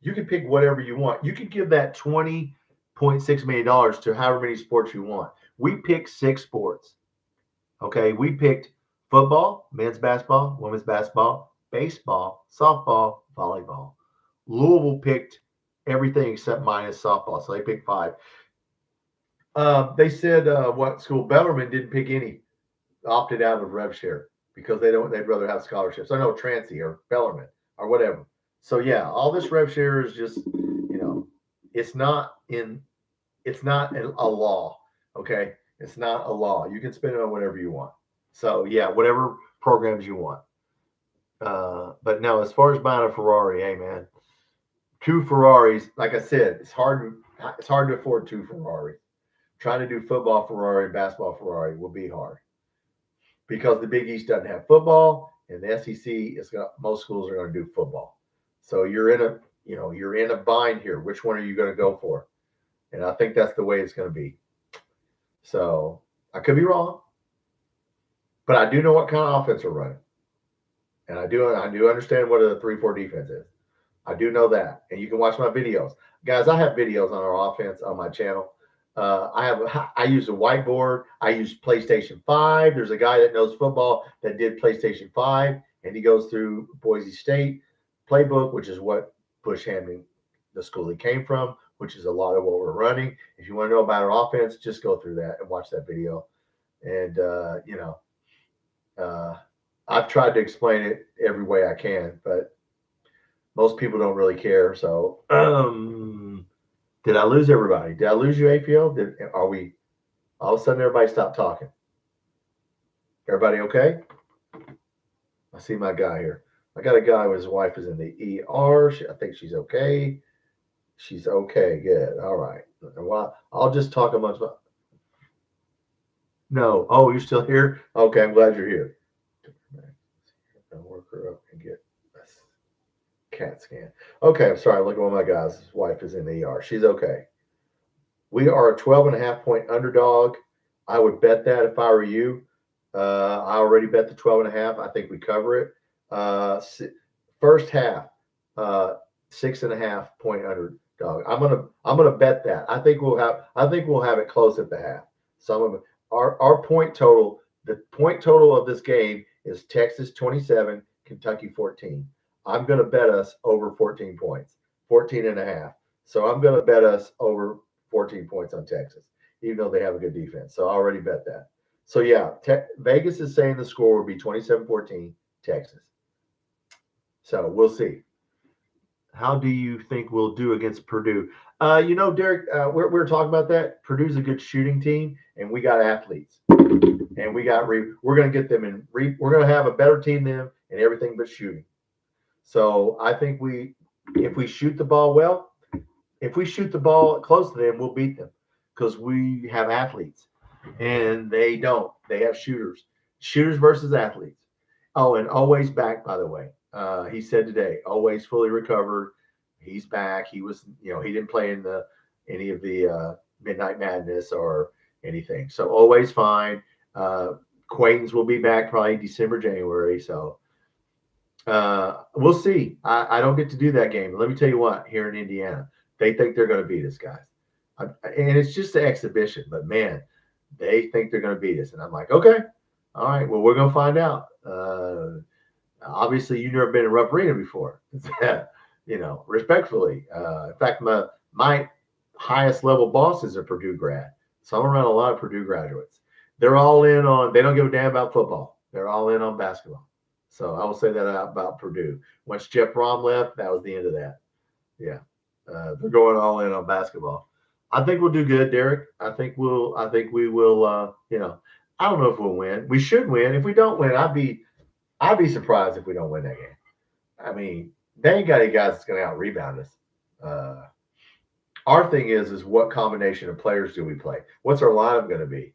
You can pick whatever you want. You can give that $20.6 million to however many sports you want. We picked 6 sports. Okay, we picked football, men's basketball, women's basketball, baseball, softball, volleyball. Louisville picked everything except minus softball, so they picked 5. They said what school? Bellarmine didn't pick any, opted out of rev share because they'd rather have scholarships. I know Trancy or Bellarmine or whatever. So yeah, all this rev share is just, it's not a law. Okay, it's not a law. You can spend it on whatever you want. So yeah, whatever programs you want. But no, as far as buying a Ferrari, hey man, 2 Ferraris. Like I said, it's hard to afford 2 Ferraris. Trying to do football Ferrari and basketball Ferrari will be hard because the Big East doesn't have football, and the SEC most schools are going to do football. So you're in a bind here. Which one are you going to go for? And I think that's the way it's going to be. So I could be wrong, but I do know what kind of offense we're running, and I do understand what a 3-4 defense is. I do know that, and you can watch my videos, guys. I have videos on our offense on my channel. I use a whiteboard. I use PlayStation 5. There's a guy that knows football that did PlayStation 5, and he goes through Boise State playbook, which is what Bush Hamling, the school he came from, which is a lot of what we're running. If you want to know about our offense, just go through that and watch that video. And I've tried to explain it every way I can, but most people don't really care. So, did I lose everybody? Did I lose you, APL? Are we all of a sudden everybody stopped talking? Everybody okay? I see my guy here. I got a guy whose wife is in the ER. I think she's okay. She's okay. Good. All right. Well, I'll just talk amongst. No. Oh, you're still here? Okay. I'm glad you're here. I'll work her up and get this CAT scan. Okay. I'm sorry. Look at one of my guys. His wife is in the ER. She's okay. We are a 12.5-point underdog. I would bet that if I were you. I already bet the 12.5. I think we cover it. First half, 6.5-point underdog. I'm gonna bet that. I think we'll have it close at the half. Some of our point total. The point total of this game is Texas 27, Kentucky 14. I'm gonna bet us over 14 points, 14.5. So I'm gonna bet us over 14 points on Texas, even though they have a good defense. So I already bet that. So yeah, Vegas is saying the score will be 27-14 Texas. So we'll see. How do you think we'll do against Purdue? Derek, we're talking about that. Purdue's a good shooting team, and we got athletes, and we're going to get them in. We're going to have a better team than them in everything but shooting. So I think if we shoot the ball well, if we shoot the ball close to them, we'll beat them because we have athletes, and they don't. They have shooters versus athletes. Oh, and always back, by the way. He said today, always fully recovered. He's back. He was, he didn't play in any of the Midnight Madness or anything. So always fine. Quaintance will be back probably December, January. So we'll see. I don't get to do that game. Let me tell you what, here in Indiana, they think they're going to beat us, guys. And it's just an exhibition, but man, they think they're going to beat us. And I'm like, okay, all right, well, we're going to find out. Obviously, you've never been in Rupp Arena before, respectfully. In fact, my highest level boss is a Purdue grad. So I'm around a lot of Purdue graduates. They're all in on, they don't give a damn about football. They're all in on basketball. So I will say that about Purdue. Once Jeff Brom left, that was the end of that. Yeah. They're going all in on basketball. I think we'll do good, Derek. I think we will, I don't know if we'll win. We should win. If we don't win, I'd be surprised if we don't win that game. I mean, they ain't got any guys that's going to out-rebound us. Our thing is what combination of players do we play? What's our lineup going to be?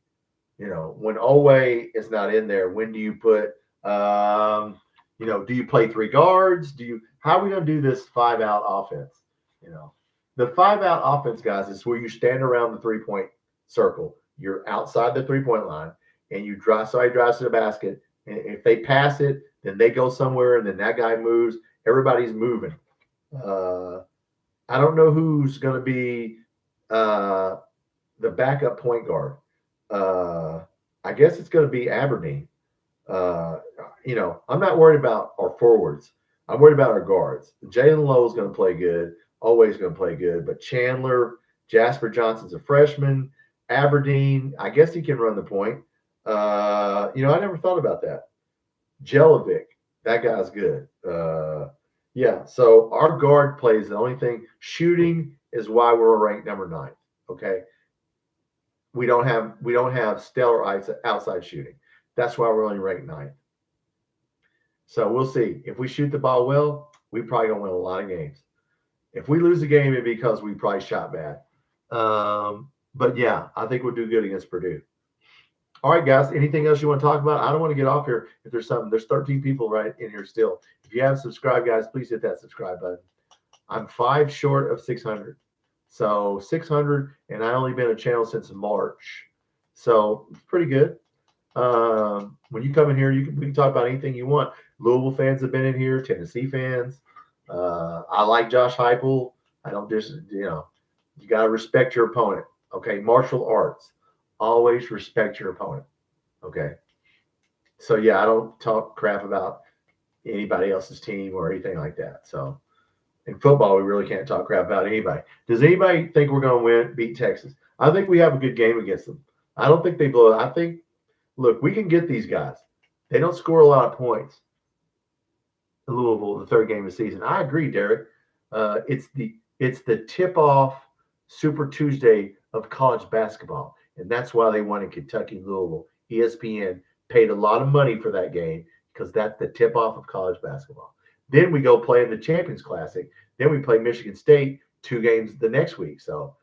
When Oweh is not in there, when do you put, do you play three guards? How are we going to do this 5-out offense? The 5-out offense, guys, is where you stand around the 3-point circle. You're outside the 3-point line, and somebody drives to the basket. And if they pass it, then they go somewhere, and then that guy moves. Everybody's moving. I don't know who's going to be the backup point guard. I guess it's going to be Aberdeen. I'm not worried about our forwards. I'm worried about our guards. Jalen Lowe is going to play good. Always going to play good. But Jasper Johnson's a freshman. Aberdeen, I guess he can run the point. I never thought about that. Jelovic, that guy's good. So our guard plays the only thing. Shooting is why we're ranked number 9. Okay. We don't have stellar outside shooting. That's why we're only ranked 9th. So we'll see. If we shoot the ball well, we probably gonna win a lot of games. If we lose a game, it's because we probably shot bad. But yeah, I think we'll do good against Purdue. All right, guys. Anything else you want to talk about? I don't want to get off here. If there's something, there's 13 people right in here still. If you haven't subscribed, guys, please hit that subscribe button. I'm 5 short of 600. So 600, and I only been a channel since March. So it's pretty good. When you come in here, we can talk about anything you want. Louisville fans have been in here, Tennessee fans. I like Josh Heupel. I don't just, you got to respect your opponent. Okay, martial arts. Always respect your opponent. Okay. So yeah, I don't talk crap about anybody else's team or anything like that. So in football, we really can't talk crap about anybody. Does anybody think we're going to beat Texas? I think we have a good game against them. I don't think they blow it. I think, look, we can get these guys. They don't score a lot of points. Louisville, the third game of the season. I agree, Derek. It's the tip off Super Tuesday of college basketball, and that's why they won in Kentucky, Louisville. ESPN paid a lot of money for that game because that's the tip off of college basketball. Then we go play in the Champions Classic. Then we play Michigan State 2 games the next week. So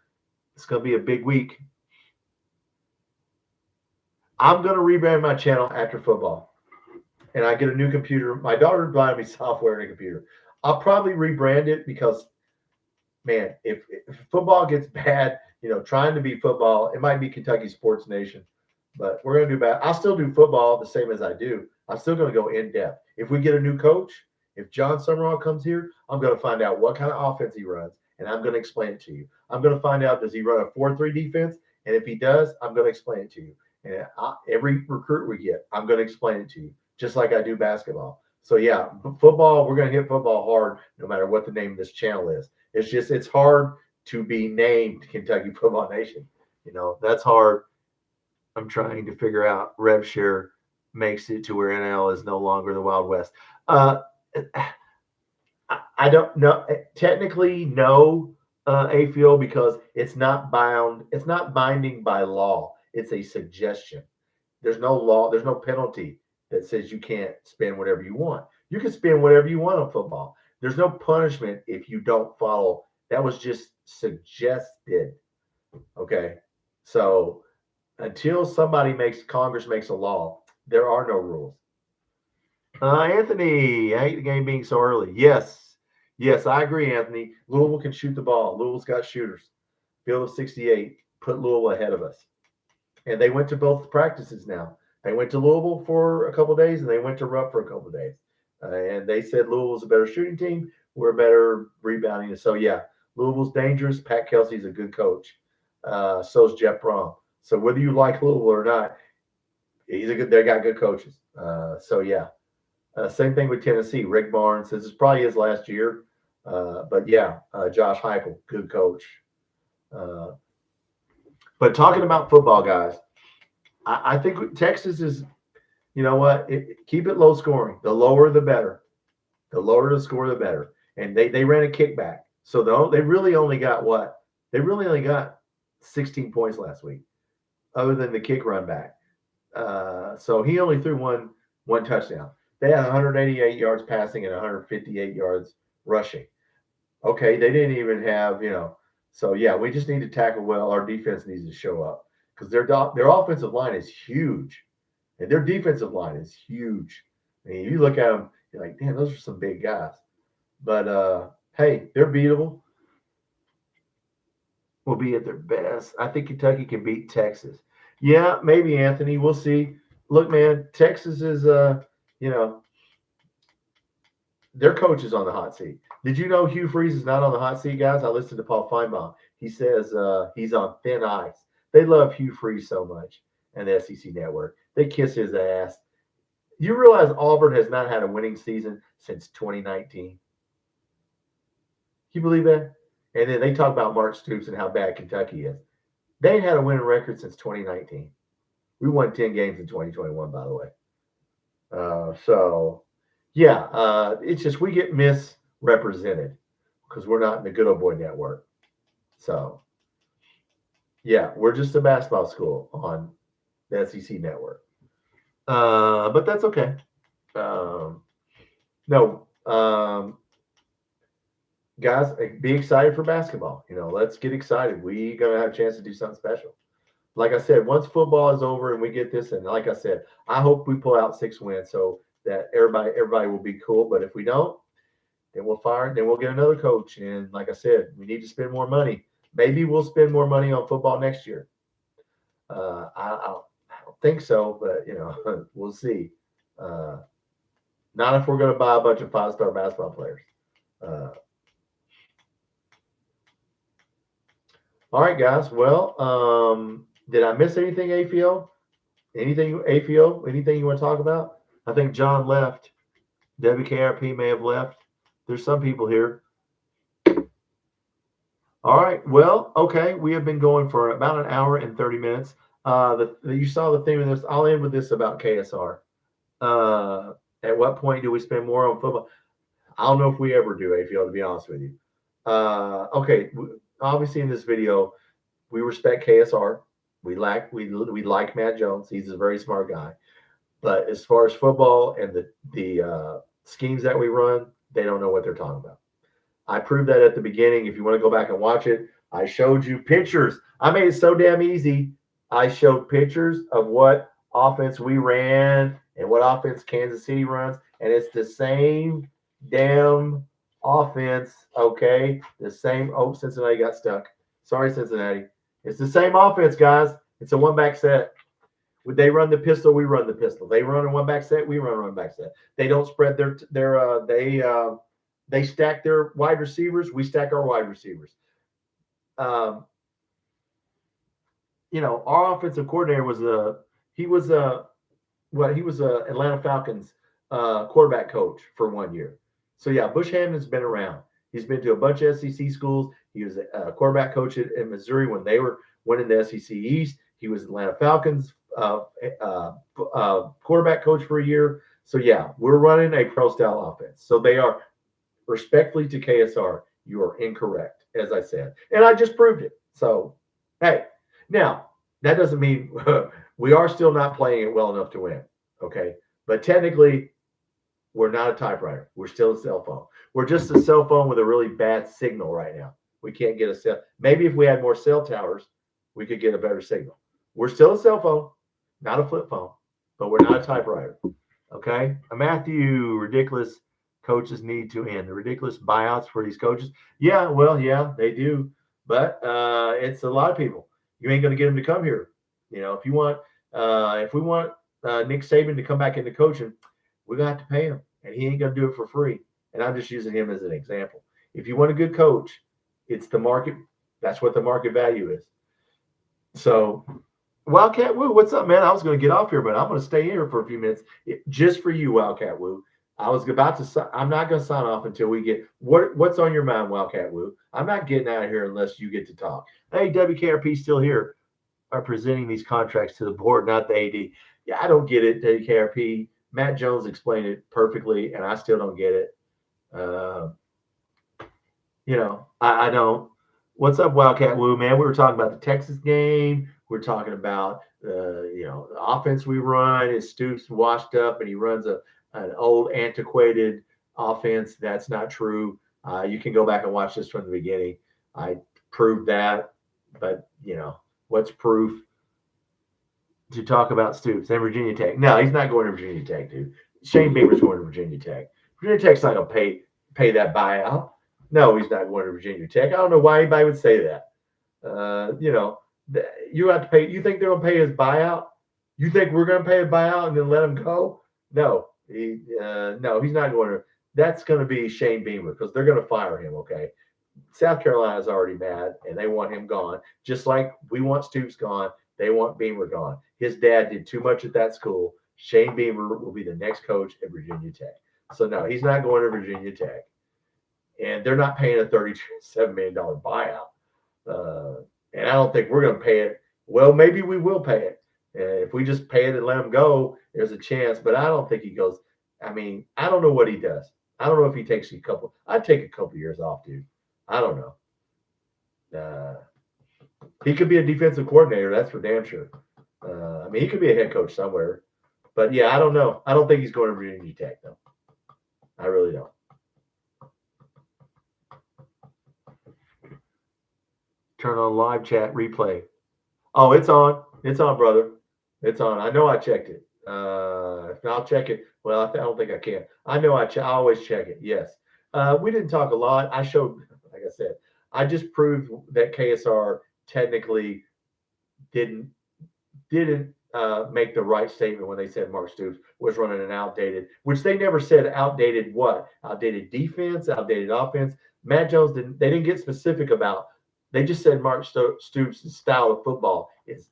it's going to be a big week. I'm going to rebrand my channel after football. And I get a new computer. My daughter buying me software and a computer. I'll probably rebrand it because, man, if football gets bad, trying to be football, it might be Kentucky Sports Nation, but we're going to do bad. I'll still do football the same as I do. I'm still going to go in depth. If we get a new coach, if John Summerall comes here, I'm going to find out what kind of offense he runs, and I'm going to explain it to you. I'm going to find out, does he run a 4-3 defense? And if he does, I'm going to explain it to you. And every recruit we get, I'm going to explain it to you, just like I do basketball. So, yeah, football, we're going to hit football hard no matter what the name of this channel is. It's hard to be named Kentucky Football Nation. That's hard. I'm trying to figure out. Rev share makes it to where NL is no longer the Wild West. I don't know. Technically, no, AFIO, because it's not bound. It's not binding by law. It's a suggestion. There's no law. There's no penalty that says you can't spend whatever you want. You can spend whatever you want on football. There's no punishment if you don't follow. That was just suggested. Okay. So until Congress makes a law, there are no rules. Anthony, I hate the game being so early. Yes, I agree, Anthony. Louisville can shoot the ball. Louisville's got shooters. Field of 68 put Louisville ahead of us. And they went to both practices now. They went to Louisville for a couple of days, and they went to Rupp for a couple of days. And they said Louisville's a better shooting team. We're better rebounding. So, yeah, Louisville's dangerous. Pat Kelsey's a good coach. So's Jeff Brom. So whether you like Louisville or not, they got good coaches. So, yeah. Same thing with Tennessee. Rick Barnes says it's probably his last year. But, yeah, Josh Heupel, good coach. But talking about football, guys, I think Texas is, you know what, keep it low scoring. The lower, the better. The lower the score, the better. And they ran a kickback. So they really only got what? They really only got 16 points last week, other than the kick run back. So he only threw one touchdown. They had 188 yards passing and 158 yards rushing. Okay, they didn't even have, so yeah, we just need to tackle well. Our defense needs to show up because their offensive line is huge, and their defensive line is huge. I mean, you look at them, you're like, damn, those are some big guys. But hey, they're beatable. Will be at their best. I think Kentucky can beat Texas. Yeah, maybe, Anthony. We'll see. Look, man, Texas is their coach is on the hot seat. Did you know Hugh Freeze is not on the hot seat, guys? I listened to Paul Finebaum. He says he's on thin ice. They love Hugh Freeze so much and the SEC network. They kiss his ass. You realize Auburn has not had a winning season since 2019? Can you believe that? And then they talk about Mark Stoops and how bad Kentucky is. They ain't had a winning record since 2019. We won 10 games in 2021, by the way. It's just we get misrepresented because we're not in the good old boy network. So, yeah, we're just a basketball school on the SEC network. But that's okay. Guys, be excited for basketball. Let's get excited. We're going to have a chance to do something special. Like I said, once football is over and we get this, and like I said, I hope we pull out 6 wins so that everybody will be cool. But if we don't, then we'll get another coach. And like I said, we need to spend more money. Maybe we'll spend more money on football next year. I don't think so, but we'll see. Not if we're going to buy a bunch of 5-star basketball players. All right, guys. Well, did I miss anything, AFIO? Anything, AFIO? Anything you want to talk about? I think John left. WKRP may have left. There's some people here. All right. Well, okay. We have been going for about an hour and 30 minutes. You saw the theme of this. I'll end with this about KSR. At what point do we spend more on football? I don't know if we ever do, AFL, to be honest with you. Okay. Obviously, in this video, we respect KSR. We like Matt Jones. He's a very smart guy. But as far as football and the schemes that we run, they don't know what they're talking about. I proved that at the beginning. If you want to go back and watch it, I showed you pictures. I made it so damn easy. I showed pictures of what offense we ran and what offense Kansas City runs, and it's the same damn offense, okay? The same. Oh, Cincinnati got stuck. Sorry, Cincinnati. It's the same offense, guys. It's a one-back set. When they run the pistol, we run the pistol. They run a one-back set, we run a one-back set. They don't spread they stack their wide receivers. We stack our wide receivers. Our offensive coordinator was a Atlanta Falcons quarterback coach for 1 year. So yeah, Bush Hamden's been around. He's been to a bunch of SEC schools. He was a quarterback coach in Missouri when they were winning the SEC East. He was Atlanta Falcons quarterback coach for a year. So yeah, we're running a pro style offense. So they are. Respectfully to KSR, you are incorrect, as I said. And I just proved it. So, hey, now, that doesn't mean we are still not playing it well enough to win, okay? But technically, we're not a typewriter. We're still a cell phone. We're just a cell phone with a really bad signal right now. We can't get a cell. Maybe if we had more cell towers, we could get a better signal. We're still a cell phone, not a flip phone, but we're not a typewriter, okay? Matthew, ridiculous. Coaches need to end. The ridiculous buyouts for these coaches. Yeah, well, yeah, they do. But it's a lot of people. You ain't going to get them to come here. If we want Nick Saban to come back into coaching, we're going to have to pay him. And he ain't going to do it for free. And I'm just using him as an example. If you want a good coach, it's the market. That's what the market value is. So, Wildcat Woo, what's up, man? I was going to get off here, but I'm going to stay here for a few minutes just for you, Wildcat Woo. I was about to. I'm not going to sign off until we get what's on your mind, Wildcat Woo. I'm not getting out of here unless you get to talk. Hey, WKRP still here. Are presenting these contracts to the board, not the AD. Yeah, I don't get it, WKRP. Matt Jones explained it perfectly, and I still don't get it. I don't. What's up, Wildcat Woo, man? We were talking about the Texas game. We're talking about the offense we run is Stoops washed up, and he runs an old antiquated offense. That's not true. You can go back and watch this from the beginning. I proved that, but what's proof to talk about Stoops and Virginia Tech? No, he's not going to Virginia Tech, dude. Shane Beamer's going to Virginia Tech. Virginia Tech's not going to pay that buyout. No, he's not going to Virginia Tech. I don't know why anybody would say that. You have to pay. You think they're going to pay his buyout? You think we're going to pay a buyout and then let him go? No. No, he's not going to. That's going to be Shane Beamer because they're going to fire him. Okay, South Carolina's already mad and they want him gone. Just like we want Stoops gone, they want Beamer gone. His dad did too much at that school. Shane Beamer will be the next coach at Virginia Tech. So no, he's not going to Virginia Tech, and they're not paying a $37 million buyout. And I don't think we're going to pay it. Well, maybe we will pay it. If we just pay it and let him go, there's a chance. But I don't think he goes. I mean, I don't know what he does. I don't know if he takes a couple. I'd take a couple years off, dude. I don't know. He could be a defensive coordinator. That's for damn sure. I mean, he could be a head coach somewhere. But, yeah, I don't know. I don't think he's going to Virginia Tech, though. I really don't. Turn on live chat replay. Oh, it's on. It's on, brother. It's on. I know I checked it. I'll check it. Well, I don't think I can. I know I always check it. Yes. We didn't talk a lot. I showed, like I said, I just proved that KSR technically didn't make the right statement when they said Mark Stoops was running an outdated, which they never said outdated what? Outdated defense, outdated offense. Matt Jones they didn't get specific about They just said Mark Stoops' style of football is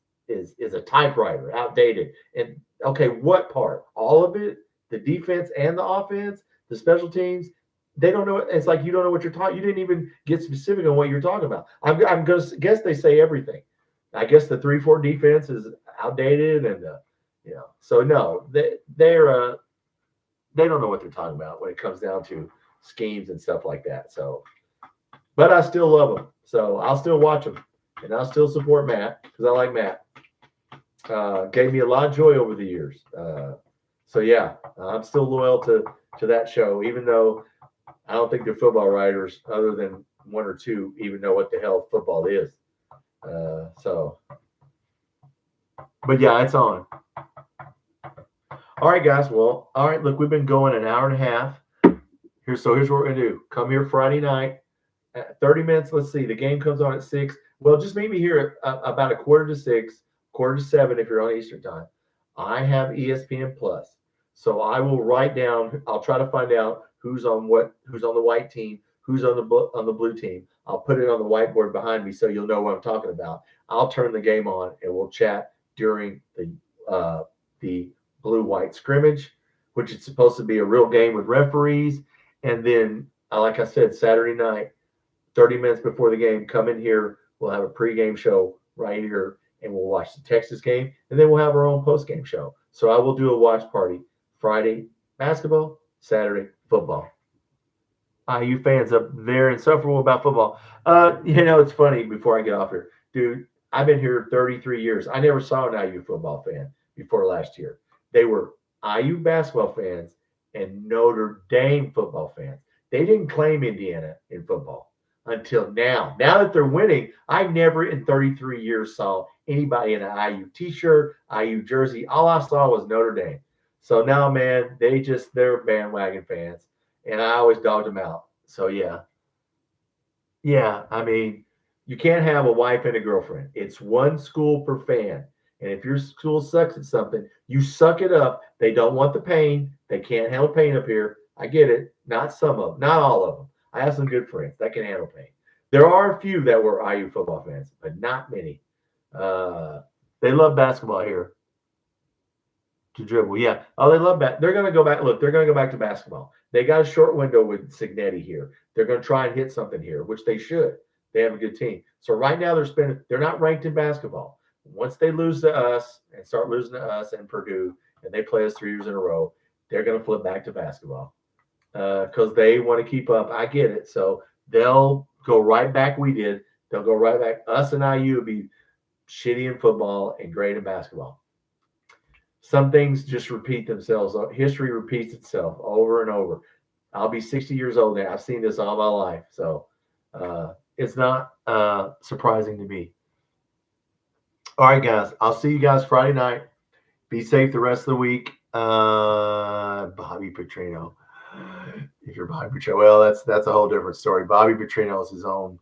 a typewriter, outdated. And okay, what part? All of it, the defense and the offense, the special teams. They don't know. It's like you don't know what you're talking. You didn't even get specific on what you're talking about. I'm going to guess they say everything. I guess the 3-4 defense is outdated, and so no, they don't know what they're talking about when it comes down to schemes and stuff like that. So, but I still love them. So I'll still watch them, and I'll still support Matt because I like Matt. Gave me a lot of joy over the years. So yeah, I'm still loyal to that show, even though I don't think the football writers, other than one or two, even know what the hell football is. But yeah, it's on. All right, guys. Well, all right. Look, we've been going an hour and a half. Here's what we're gonna do. Come here Friday night at 30 minutes. Let's see. The game comes on at 6. Well, just meet me here at about 5:45, 6:45 if you're on Eastern time. I have ESPN Plus, so I will write down. I'll try to find out who's on the white team, who's on the blue team. I'll put it on the whiteboard behind me so you'll know what I'm talking about. I'll turn the game on and we'll chat during the blue-white scrimmage, which is supposed to be a real game with referees. And then, like I said, Saturday night, 30 minutes before the game, come in here. We'll have a pregame show right here, and we'll watch the Texas game, and then we'll have our own postgame show. So I will do a watch party Friday basketball, Saturday football. IU fans up there insufferable about football. It's funny before I get off here. Dude, I've been here 33 years. I never saw an IU football fan before last year. They were IU basketball fans and Notre Dame football fans. They didn't claim Indiana in football until now. Now that they're winning, I never in 33 years saw anybody in an IU t-shirt, IU jersey. All I saw was Notre Dame. So now, man, they're bandwagon fans. And I always dogged them out. So, yeah. Yeah, I mean, you can't have a wife and a girlfriend. It's one school per fan. And if your school sucks at something, you suck it up. They don't want the pain. They can't handle pain up here. I get it. Not some of them. Not all of them. I have some good friends that can handle pain. There are a few that were IU football fans, but not many. They love basketball here. To dribble, yeah. Oh, they love that. They're going to go back. Look, they're going to go back to basketball. They got a short window with Signetti here. They're going to try and hit something here, which they should. They have a good team. So right now they're not ranked in basketball. Once they lose to us and start losing to us and Purdue, and they play us 3 years in a row, they're going to flip back to basketball because they want to keep up. I get it. So they'll go right back. We did. They'll go right back. Us and IU will be shitty in football and great in basketball. Some things just repeat themselves. History repeats itself over and over. I'll be 60 years old now. I've seen this all my life. So it's not surprising to me. All right, guys. I'll see you guys Friday night. Be safe the rest of the week. Bobby Petrino. If you're Bobby Petrino, well, that's a whole different story. Bobby Petrino is his own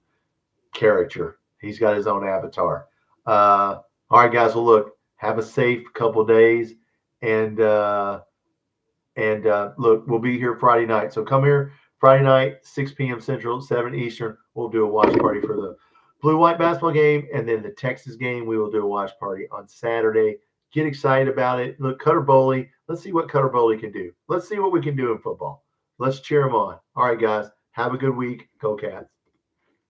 character. He's got his own avatar. All right, guys. Well, look. Have a safe couple days, and look, we'll be here Friday night. So come here Friday night, 6 p.m. Central, 7 Eastern. We'll do a watch party for the blue-white basketball game, and then the Texas game. We will do a watch party on Saturday. Get excited about it. Look, Cutter Bowley. Let's see what Cutter Bowley can do. Let's see what we can do in football. Let's cheer him on. All right, guys. Have a good week. Go Cats.